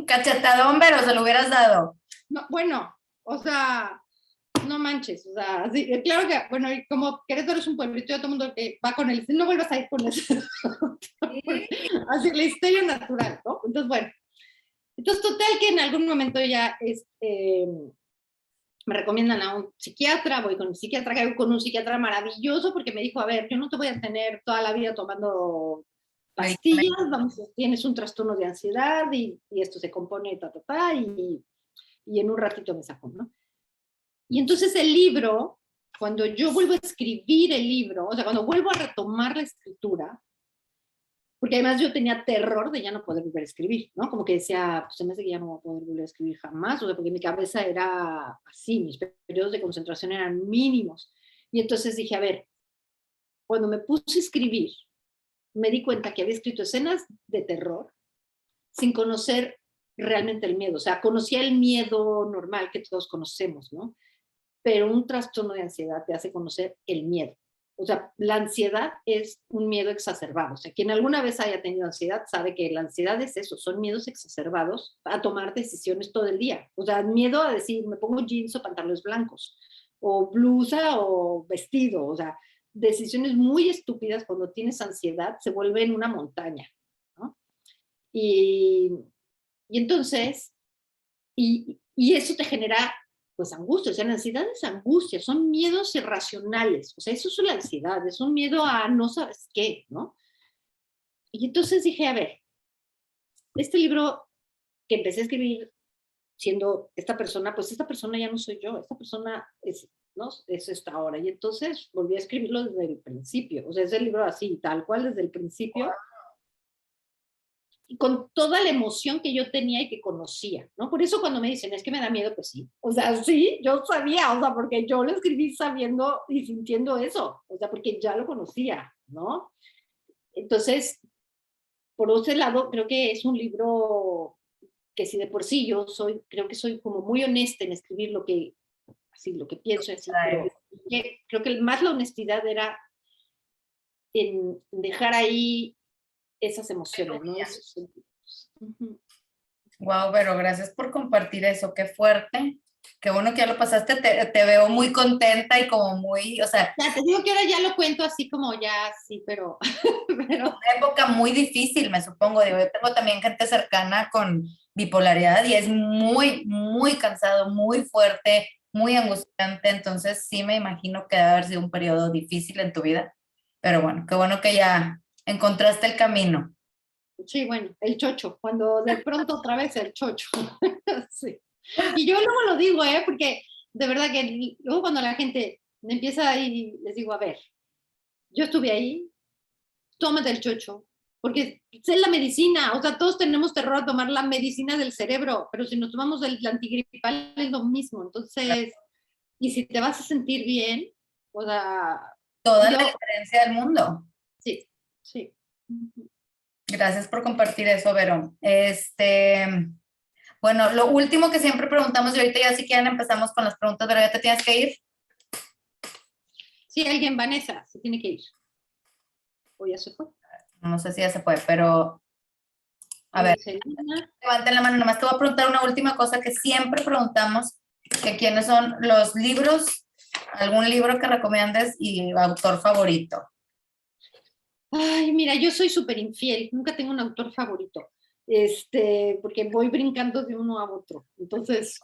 Cachetadón, pero se lo hubieras dado. No, bueno, o sea, no manches, o sea, sí, claro que, bueno, y como Querétaro es un pueblito, todo el mundo que va con él, no vuelvas a ir con eso. Así, la histeria natural, ¿no? Entonces, bueno. Entonces, total que en algún momento ya me recomiendan a un psiquiatra, voy con un psiquiatra, caigo con un psiquiatra maravilloso porque me dijo, a ver, yo no te voy a tener toda la vida tomando pastillas, tienes un trastorno de ansiedad y esto se compone, y en un ratito me sacó, ¿no? Y entonces el libro, cuando yo vuelvo a escribir el libro, o sea, cuando vuelvo a retomar la escritura, porque además yo tenía terror de ya no poder volver a escribir, ¿no? Como que decía, pues se me hace que ya no voy a poder volver a escribir jamás, o sea, porque mi cabeza era así, mis periodos de concentración eran mínimos. Y entonces dije, a ver, cuando me puse a escribir, me di cuenta que había escrito escenas de terror sin conocer realmente el miedo. O sea, conocía el miedo normal que todos conocemos, ¿no? Pero un trastorno de ansiedad te hace conocer el miedo. O sea, la ansiedad es un miedo exacerbado. O sea, quien alguna vez haya tenido ansiedad sabe que la ansiedad es eso, son miedos exacerbados a tomar decisiones todo el día. O sea, miedo a decir, me pongo jeans o pantalones blancos, o blusa o vestido. O sea, decisiones muy estúpidas cuando tienes ansiedad se vuelven una montaña, ¿no? Y entonces, y eso te genera pues angustia, o sea, la ansiedad es angustia, son miedos irracionales, o sea, eso es la ansiedad, es un miedo a no sabes qué, ¿no? Y entonces dije, a ver, este libro que empecé a escribir siendo esta persona, pues esta persona ya no soy yo, esta persona es, ¿no? Es esta ahora, y entonces volví a escribirlo desde el principio, o sea, es el libro así, tal cual desde el principio, y con toda la emoción que yo tenía y que conocía, ¿no? Por eso cuando me dicen, es que me da miedo, pues sí. O sea, sí, yo sabía, o sea, porque yo lo escribí sabiendo y sintiendo eso, o sea, porque ya lo conocía, ¿no? Entonces, por ese lado, creo que es un libro que si de por sí yo creo que soy como muy honesta en escribir lo que pienso, así, pero creo que más la honestidad era en dejar ahí esas emociones, ¿no? Esos sentimientos. Ujú. Wow, pero gracias por compartir eso, qué fuerte. Qué bueno que ya lo pasaste, te veo muy contenta y como muy, o sea, Ya te digo que ahora ya lo cuento así como ya, sí, pero, pero una época muy difícil, me supongo. Digo, yo tengo también gente cercana con bipolaridad y es muy, muy cansado, muy fuerte, muy angustiante. Entonces sí me imagino que debe haber sido un periodo difícil en tu vida. Pero bueno, qué bueno que ya encontraste el camino. sí, bueno, el chocho, cuando de pronto otra vez el chocho. Sí. Y yo luego lo digo, porque de verdad que luego cuando la gente me empieza ahí, les digo, a ver, yo estuve ahí, tómate el chocho, porque es la medicina, o sea, todos tenemos terror a tomar la medicina del cerebro, pero si nos tomamos el antigripal es lo mismo, entonces, y si te vas a sentir bien, o sea, Toda yo, la diferencia del mundo. sí, sí. Ujú. Gracias por compartir eso, Vero. Bueno, lo último que siempre preguntamos, y ahorita ya si quieren empezamos con las preguntas, pero ya te tienes que ir. Sí, alguien, Vanessa, se tiene que ir. O ya se fue. No sé si ya se puede, pero a ver, Selena. levanten la mano. Nomás te voy a preguntar una última cosa que siempre preguntamos, que quiénes son los libros, algún libro que recomiendes y autor favorito. Ay, mira, yo soy súper infiel, nunca tengo un autor favorito, porque voy brincando de uno a otro. Entonces,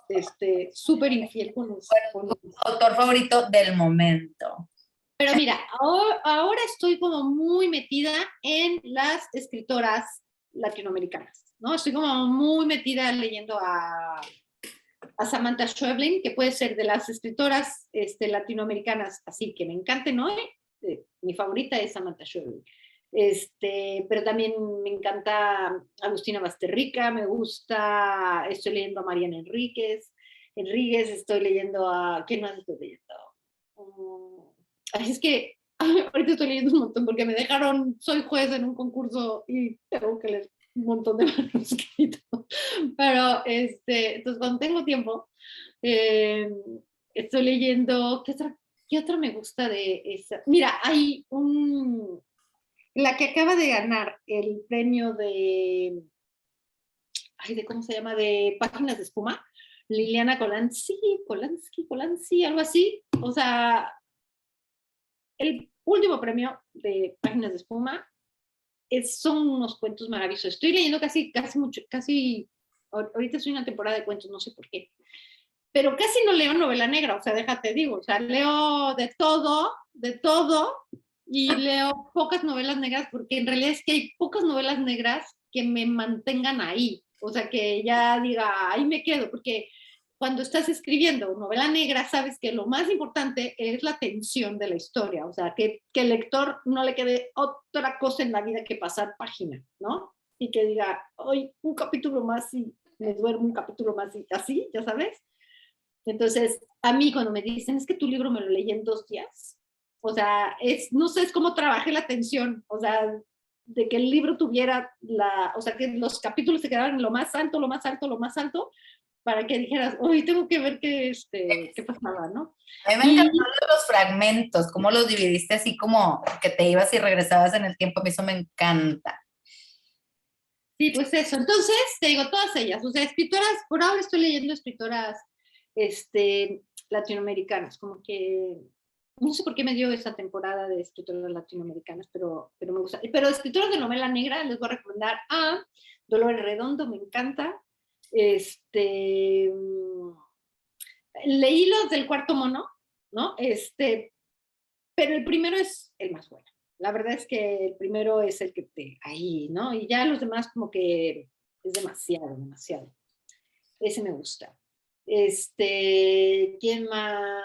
súper infiel con los. Autor favorito del momento. Pero mira, ahora estoy como muy metida en las escritoras latinoamericanas, ¿no? Estoy como muy metida leyendo a Samantha Schweblin, que puede ser de las escritoras latinoamericanas, así que me encanten hoy. Mi favorita es Samantha Schweblin. Pero también me encanta Agustina Basterrica, me gusta, estoy leyendo a Mariana Enríquez, estoy leyendo a, ¿quién más estoy leyendo? Es que ahorita estoy leyendo un montón porque me dejaron, soy juez en un concurso y tengo que leer un montón de manuscritos. Pero, entonces cuando tengo tiempo, estoy leyendo, ¿qué otra me gusta de esa? Mira, hay la que acaba de ganar el premio de ¿cómo se llama? De Páginas de Espuma, Liliana Colansky, algo así. O sea, el último premio de Páginas de Espuma son unos cuentos maravillosos. Estoy leyendo ahorita estoy en una temporada de cuentos, no sé por qué, pero casi no leo novela negra, o sea, déjate digo, o sea, leo de todo, y leo pocas novelas negras, porque en realidad es que hay pocas novelas negras que me mantengan ahí, o sea, que ya diga, ahí me quedo, porque cuando estás escribiendo novela negra, sabes que lo más importante es la tensión de la historia, o sea, que el lector no le quede otra cosa en la vida que pasar página, ¿no? Y que diga, hoy un capítulo más y me duermo un capítulo más y así, ya sabes. Entonces, a mí cuando me dicen, es que tu libro me lo leí en 2 días, o sea, no sé, es como trabajé la tensión, o sea, de que el libro tuviera o sea, que los capítulos se quedaran en lo más alto, lo más alto, lo más alto, para que dijeras, uy, tengo que ver qué pasaba, ¿no? A mí me encantaron los fragmentos, cómo los dividiste así como que te ibas y regresabas en el tiempo, a mí eso me encanta. Sí, pues eso. Entonces, te digo, todas ellas, o sea, escritoras, por ahora estoy leyendo escritoras latinoamericanas, como que, no sé por qué me dio esa temporada de escritoras latinoamericanas, pero me gusta. Pero escritoras de novela negra, les voy a recomendar a Dolores Redondo, me encanta. Leí los del Cuarto Mono, ¿no? Pero el primero es el más bueno. La verdad es que el primero es el que ahí, ¿no? Y ya los demás como que es demasiado. Ese me gusta. ¿Quién más?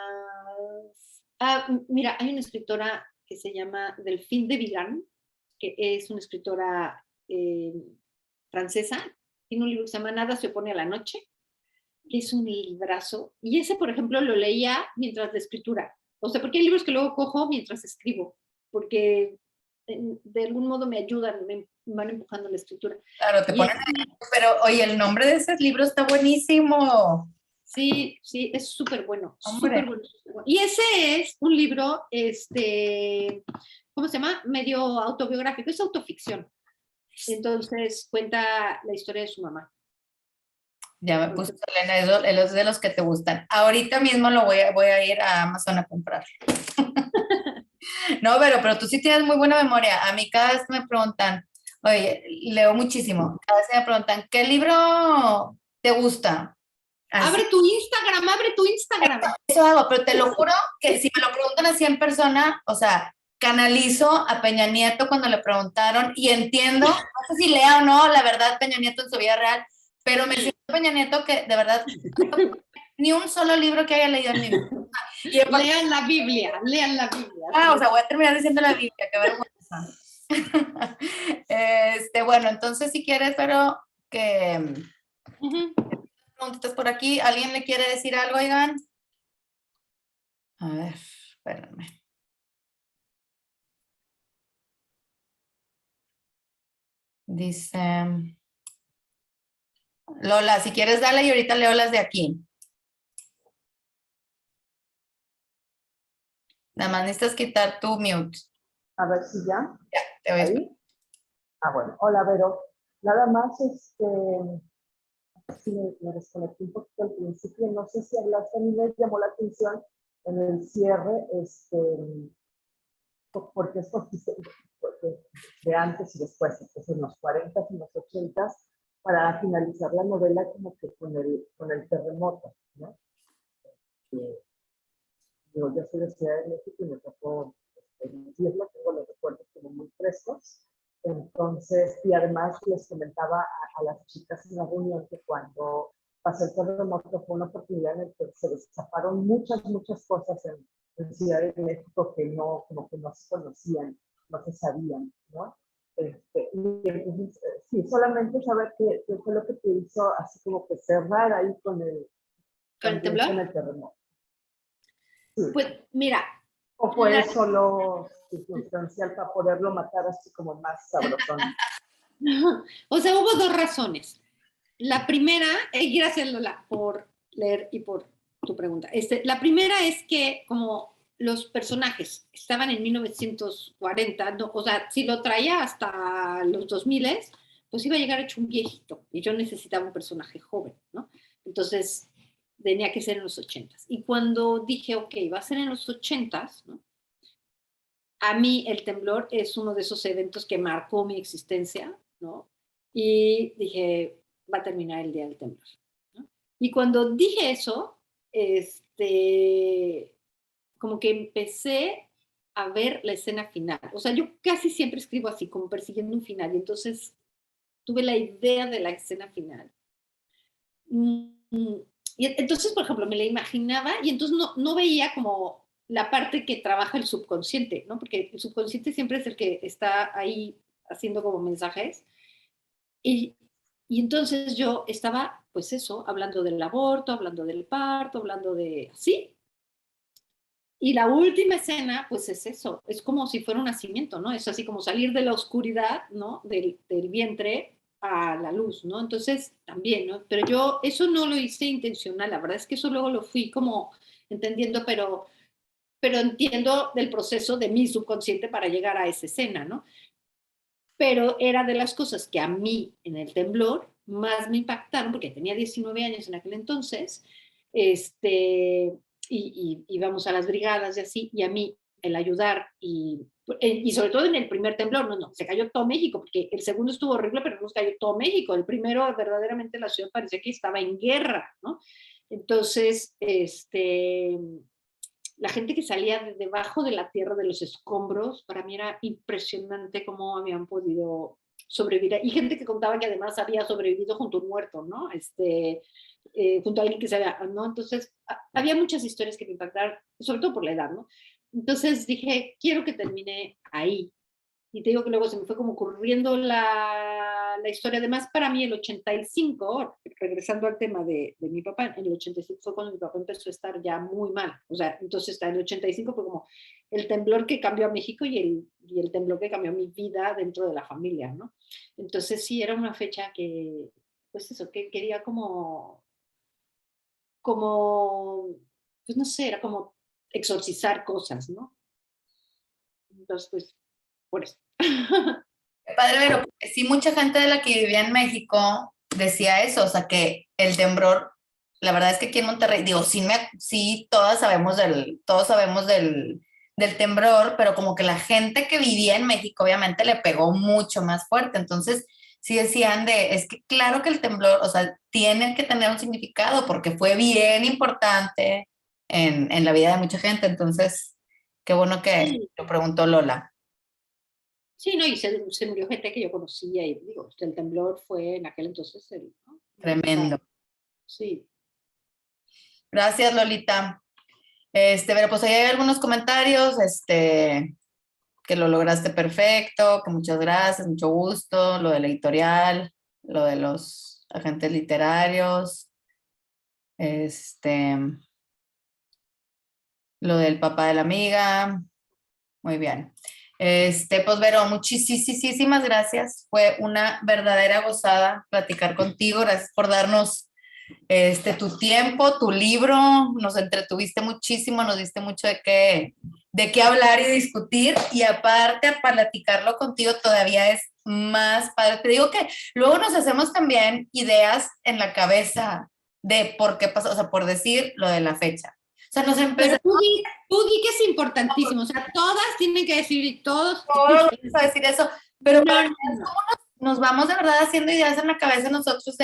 Mira, hay una escritora que se llama Delphine de Vigan, que es una escritora francesa. Tiene un libro que se llama Nada se opone a la noche, que es un librazo. Y ese, por ejemplo, lo leía mientras de escritura. O sea, porque hay libros que luego cojo mientras escribo, porque de algún modo me ayudan, me van empujando a la escritura. Claro, te ponen, pero oye, el nombre de ese libro está buenísimo. Sí, sí, es súper bueno, Hombre. súper bueno, súper bueno. Y ese es un libro, ¿cómo se llama? Medio autobiográfico, es autoficción. Entonces cuenta la historia de su mamá. Ya me puse, Elena, es de los que te gustan. Ahorita mismo voy a ir a Amazon a comprar. No, pero tú sí tienes muy buena memoria. A mí cada vez me preguntan, oye, leo muchísimo. Cada vez me preguntan, ¿qué libro te gusta? Así, Abre tu Instagram. eso hago, pero te lo juro que si me lo preguntan así en persona, o sea, canalizo a Peña Nieto cuando le preguntaron y entiendo, no sé si lea o no, la verdad, Peña Nieto en su vida real, pero me siento Peña Nieto que de verdad ni un solo libro que haya leído en mi vida. Y aparte, Lean la Biblia, lean la Biblia. o sea, voy a terminar diciendo la Biblia, qué vergüenza. Bueno, entonces si quieres, pero que preguntitas por aquí, ¿alguien le quiere decir algo, oigan? A ver, espérame. Dice Lola, si quieres dale y ahorita leo las de aquí. Nada más necesitas quitar tu mute. A ver si ya. Ya, te voy a Ahí. Bueno. Hola, Vero. Nada más, sí me desconecté un poquito al principio. No sé si hablaste, a mí me llamó la atención en el cierre, porque porque de antes y después, entonces en los 40 y los 80 para finalizar la novela como que con el terremoto, ¿no? Yo soy de Ciudad de México y me tocó vivirlo, tengo los recuerdos como muy frescos. Entonces, y además les comentaba a las chicas en la reunión que cuando pasó el terremoto fue una oportunidad en la que se destaparon muchas cosas en Ciudad de México que no, como que no se conocían, no se sabían, ¿no? Y entonces, sí, solamente saber qué fue lo que te hizo así como que cerrar ahí con el temblor. Con el terremoto. Sí. Pues mira. ¿O fue solo circunstancial para poderlo matar así como más sabrosón? O sea, hubo dos razones. La primera, gracias Lola por leer y por tu pregunta. La primera es que como los personajes estaban en 1940, no, o sea, si lo traía hasta los 2000, pues iba a llegar hecho un viejito y yo necesitaba un personaje joven, ¿no? Entonces tenía que ser en los 80s. Y cuando dije, ok, va a ser en los 80s, ¿no? A mí el temblor es uno de esos eventos que marcó mi existencia, ¿no? Y dije, va a terminar el día del temblor, ¿no? Y cuando dije eso, como que empecé a ver la escena final. O sea, yo casi siempre escribo así, como persiguiendo un final. Y entonces tuve la idea de la escena final. Y entonces, por ejemplo, me la imaginaba y entonces no veía como la parte que trabaja el subconsciente, ¿no? Porque el subconsciente siempre es el que está ahí haciendo como mensajes. Y entonces yo estaba, pues eso, hablando del aborto, hablando del parto, hablando de así. Y la última escena, pues es eso, es como si fuera un nacimiento, ¿no? Es así como salir de la oscuridad, ¿no? Del vientre a la luz, ¿no? Entonces, también, ¿no? Pero yo eso no lo hice intencional, la verdad es que eso luego lo fui como entendiendo, pero entiendo del proceso de mi subconsciente para llegar a esa escena, ¿no? Pero era de las cosas que a mí en el temblor más me impactaron, porque tenía 19 años en aquel entonces, y íbamos a las brigadas y así, y a mí el ayudar y sobre todo en el primer temblor, no, se cayó todo México, porque el segundo estuvo horrible, pero no se cayó todo México, el primero verdaderamente la ciudad parecía que estaba en guerra, ¿no? Entonces, la gente que salía de debajo de la tierra, de los escombros, para mí era impresionante cómo habían podido sobrevivir. Y gente que contaba que además había sobrevivido junto a un muerto, ¿no? Junto a alguien que se había, ¿no? Entonces, había muchas historias que me impactaron, sobre todo por la edad, ¿no? Entonces dije, quiero que termine ahí. Y te digo que luego se me fue como ocurriendo la historia. Además, para mí el 85, regresando al tema de mi papá, en el 85 fue cuando mi papá empezó a estar ya muy mal. O sea, entonces en el 85 fue como el temblor que cambió a México y el temblor que cambió mi vida dentro de la familia, ¿no? Entonces sí, era una fecha que, pues eso, que quería como como, pues no sé, era como exorcizar cosas, ¿no? Entonces, pues, por eso. Qué padre, pero sí, mucha gente de la que vivía en México decía eso, o sea, que el temblor, la verdad es que aquí en Monterrey, digo, sí todos sabemos del temblor, pero como que la gente que vivía en México obviamente le pegó mucho más fuerte, entonces sí decían es que claro que el temblor, o sea, tiene que tener un significado porque fue bien importante en la vida de mucha gente, entonces, qué bueno que Sí. lo preguntó Lola. Sí, no, y se murió gente que yo conocía y digo, el temblor fue en aquel entonces ¿no? Tremendo. Sí. Gracias, Lolita. Pero pues ahí hay algunos comentarios, que lo lograste perfecto, que muchas gracias, mucho gusto, lo de la editorial, lo de los agentes literarios, lo del papá de la amiga, muy bien. Pues Vero, muchísimas gracias, fue una verdadera gozada platicar contigo, gracias por darnos tu tiempo, tu libro, nos entretuviste muchísimo, nos diste mucho de qué hablar y discutir, y aparte, a platicarlo contigo todavía es más padre. Te digo que luego nos hacemos también ideas en la cabeza de por qué pasó, o sea, por decir lo de la fecha. O sea, nos Pero empezamos tú di que es importantísimo, o sea, todas tienen que decir y todos todos a decir eso, pero no, para no. nos vamos de verdad haciendo ideas en la cabeza nosotros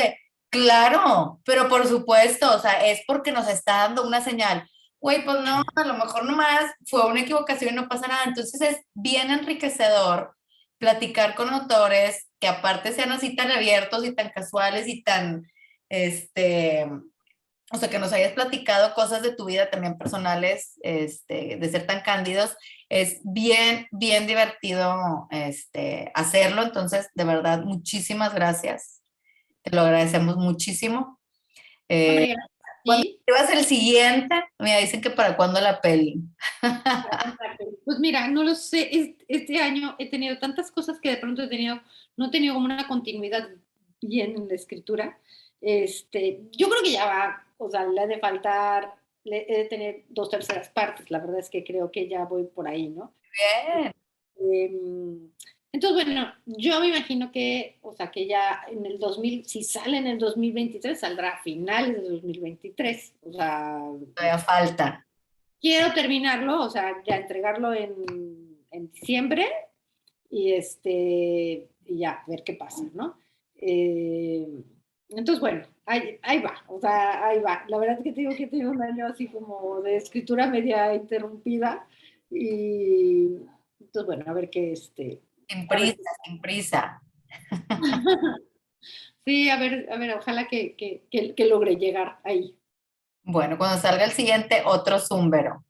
claro, pero por supuesto, o sea, es porque nos está dando una señal. Güey, pues no, a lo mejor nomás fue una equivocación y no pasa nada. Entonces es bien enriquecedor platicar con autores que aparte sean así tan abiertos y tan casuales y tan, o sea, que nos hayas platicado cosas de tu vida también personales, de ser tan cándidos, es bien divertido, hacerlo. Entonces, de verdad, muchísimas gracias. Te lo agradecemos muchísimo. Hombre, ¿Cuándo sí. llevas el siguiente? Mira, dicen que para cuándo la peli. Pues mira, no lo sé, este año he tenido tantas cosas que de pronto no he tenido como una continuidad bien en la escritura. Yo creo que ya va, o sea, he de tener 2/3 partes, la verdad es que creo que ya voy por ahí, ¿no? Bien. Eh, entonces, bueno, yo me imagino que, o sea, que ya en el 2000, si sale en el 2023, saldrá a finales de 2023. O sea, Todavía falta. quiero terminarlo, o sea, ya entregarlo en diciembre y ya, ver qué pasa, ¿no? Eh, entonces, bueno, ahí va, o sea, ahí va. La verdad es que te digo que he tenido un año así como de escritura media interrumpida y entonces, bueno, a ver qué Sin a ver. prisa, sin prisa. Sí, a ver, ojalá que logre llegar ahí. Bueno, cuando salga el siguiente, otro Zúmbero.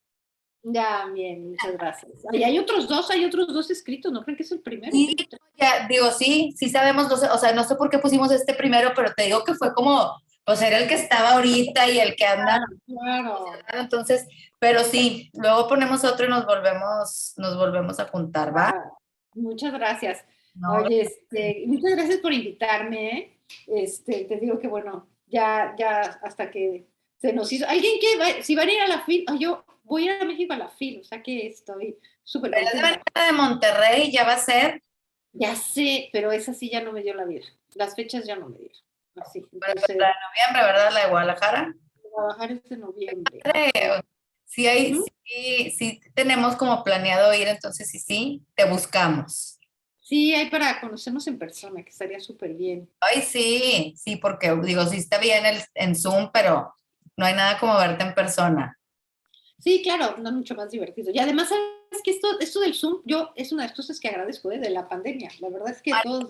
Ya, bien, muchas gracias. Y hay otros dos escritos, ¿no creen que es el primero? Y ya, digo, sí sabemos, o sea, no sé por qué pusimos este primero, pero te digo que fue como, pues era el que estaba ahorita y el que anda, Claro. entonces, pero sí, luego ponemos otro y nos volvemos a juntar, ¿va? Ah, muchas gracias. No, Oye, muchas gracias por invitarme, ¿eh? Te digo que bueno, ya hasta que se nos hizo. Alguien si van a ir a la FIL, yo voy a ir a México a la FIL, o sea que estoy súper pero es de contenta. Veneta de Monterrey, ya va a ser, Ya sé, pero esa sí ya no me dio la vida. Las fechas ya no me dieron. Así, para entonces, la de noviembre, ¿verdad? La de Guadalajara. trabajar este noviembre. Sí, Ujú. sí tenemos como planeado ir, entonces sí, te buscamos. Sí, hay para conocernos en persona, que estaría súper bien. Ay, sí, porque digo, sí está bien en Zoom, pero no hay nada como verte en persona. Sí, claro, no es mucho más divertido. Y además, sabes que esto del Zoom, es una de las cosas que agradezco, de la pandemia. La verdad es que todos.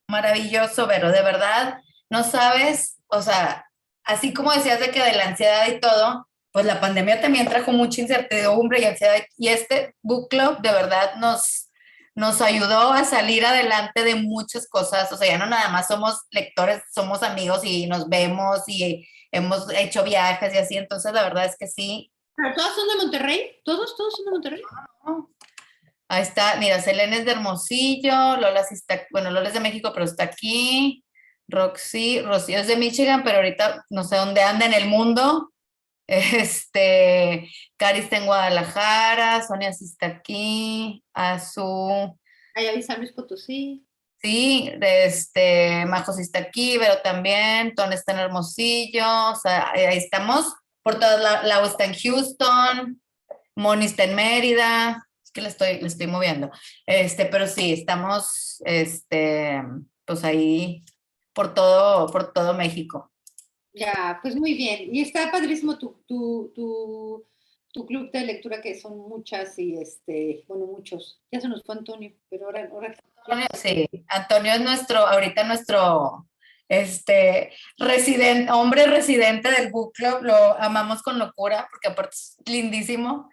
Maravilloso, Vero, de verdad, no sabes, o sea, así como decías de que de la ansiedad y todo, pues la pandemia también trajo mucha incertidumbre y ansiedad, y este book club de verdad nos ayudó a salir adelante de muchas cosas, o sea, ya no nada más somos lectores, somos amigos y nos vemos y hemos hecho viajes y así, entonces la verdad es que sí. ¿Pero todos son de Monterrey? ¿Todos son de Monterrey? ¿No? Ahí está, mira, Selene es de Hermosillo, Lola sí está, bueno, Lola es de México, pero está aquí. Roxy, Rocío es de Michigan, pero ahorita no sé dónde anda en el mundo. Cari está en Guadalajara, Sonia sí está aquí, Azu, Allá San Luis Potosí. sí, Majo sí está aquí, Vero también, Ton está en Hermosillo, o sea, ahí estamos por todas, Lau está en Houston, Moni está en Mérida, es que le estoy moviendo, pero sí, estamos, pues ahí por todo México. Ya, pues muy bien. Y está padrísimo tu club de lectura, que son muchas y bueno, muchos. Ya se nos fue Antonio, pero ahora Antonio, sí, Antonio es ahorita nuestro, hombre residente del book club, lo amamos con locura, porque aparte es lindísimo.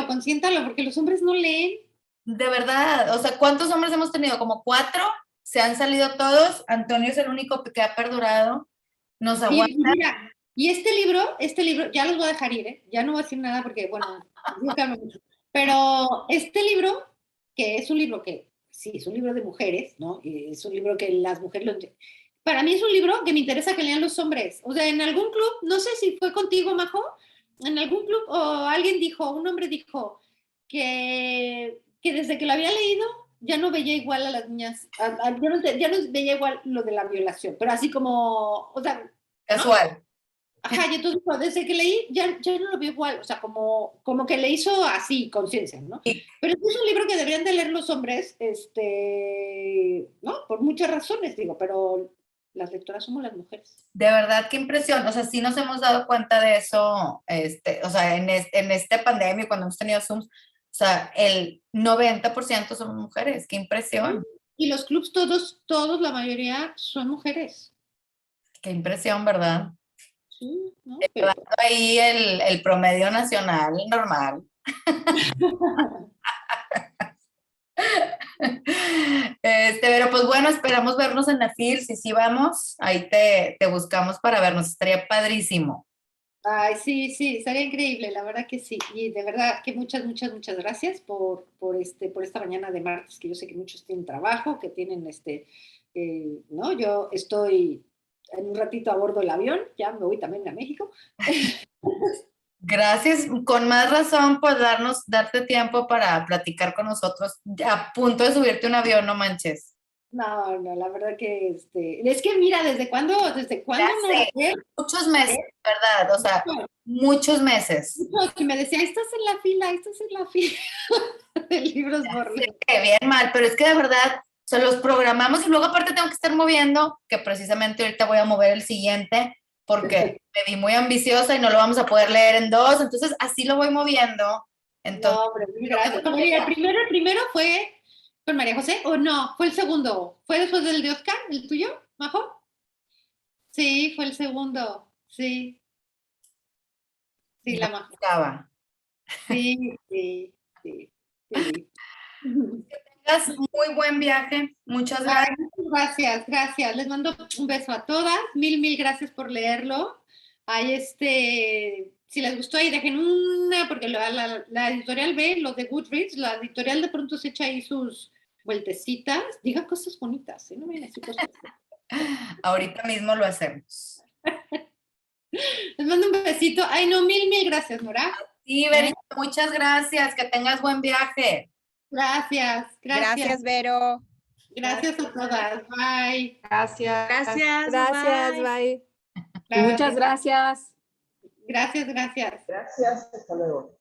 consiéntalo, porque los hombres no leen. De verdad, o sea, ¿cuántos hombres hemos tenido? Como 4, se han salido todos, Antonio es el único que ha perdurado, nos aguanta. Y mira, y este libro, ya los voy a dejar ir, ¿eh? Ya no voy a decir nada porque, bueno, digo que hablo mucho. Pero este libro, que es un libro que, sí, es un libro de mujeres, ¿no? Y es un libro que las mujeres para mí es un libro que me interesa que lean los hombres. O sea, en algún club, no sé si fue contigo, Majo, en algún club o alguien dijo, un hombre dijo que desde que lo había leído ya no veía igual a las niñas, ya no veía igual lo de la violación, pero así como, o sea, Casual. ¿no? Ajá, y entonces desde que leí ya no lo veo igual, o sea, como que le hizo así, conciencia, ¿no? Sí. Pero es un libro que deberían de leer los hombres, ¿no? Por muchas razones, digo, pero las lectoras somos las mujeres. De verdad, qué impresión. O sea, sí nos hemos dado cuenta de eso, o sea, en esta pandemia, cuando hemos tenido Zooms, o sea, el 90% somos mujeres. Qué impresión. Y los clubs todos, la mayoría son mujeres. Qué impresión, ¿verdad? Sí, ¿no? Llevando ahí el promedio nacional normal. Pero pues bueno, esperamos vernos en la FIL. Si sí vamos, ahí te buscamos para vernos. Estaría padrísimo. Ay, sí, estaría increíble, la verdad que sí. Y de verdad que muchas gracias por esta mañana de martes, que yo sé que muchos tienen trabajo, que tienen ¿no? Yo estoy en un ratito a bordo del avión, ya me voy también a México. Gracias, con más razón por darte tiempo para platicar con nosotros. A punto de subirte a un avión, no manches. No, la verdad que es que mira, ¿desde cuándo no sé. Muchos meses, ¿verdad? O sea, muchos meses. Que me decía, estás en la fila de libros por leer. Sí, bien mal, pero es que de verdad, se los programamos y luego aparte tengo que estar moviendo, que precisamente ahorita voy a mover el siguiente, porque me vi muy ambiciosa y no lo vamos a poder leer en 2, entonces así lo voy moviendo. Entonces, No, pero gracias. El primero fue con María José, ¿o no? ¿Fue el segundo? ¿Fue después del de Oscar, el tuyo, Majo? Sí, fue el segundo, sí. Sí, la Majo. Sí. Que tengas muy buen viaje, muchas gracias. Gracias. Les mando un beso a todas. Mil gracias por leerlo. Ahí si les gustó ahí dejen una, porque la editorial ve, los de Goodreads, la editorial de pronto se echa ahí sus vueltecitas. Diga cosas bonitas, ¿eh? No me así cosas. Ahorita mismo lo hacemos. Les mando un besito. Ay, no, mil gracias, Nora. Sí, Verito, muchas gracias. Que tengas buen viaje. Gracias. Gracias, Vero. Gracias a todas. Bye. Gracias. Gracias, bye. Muchas gracias. Gracias. Gracias, hasta luego.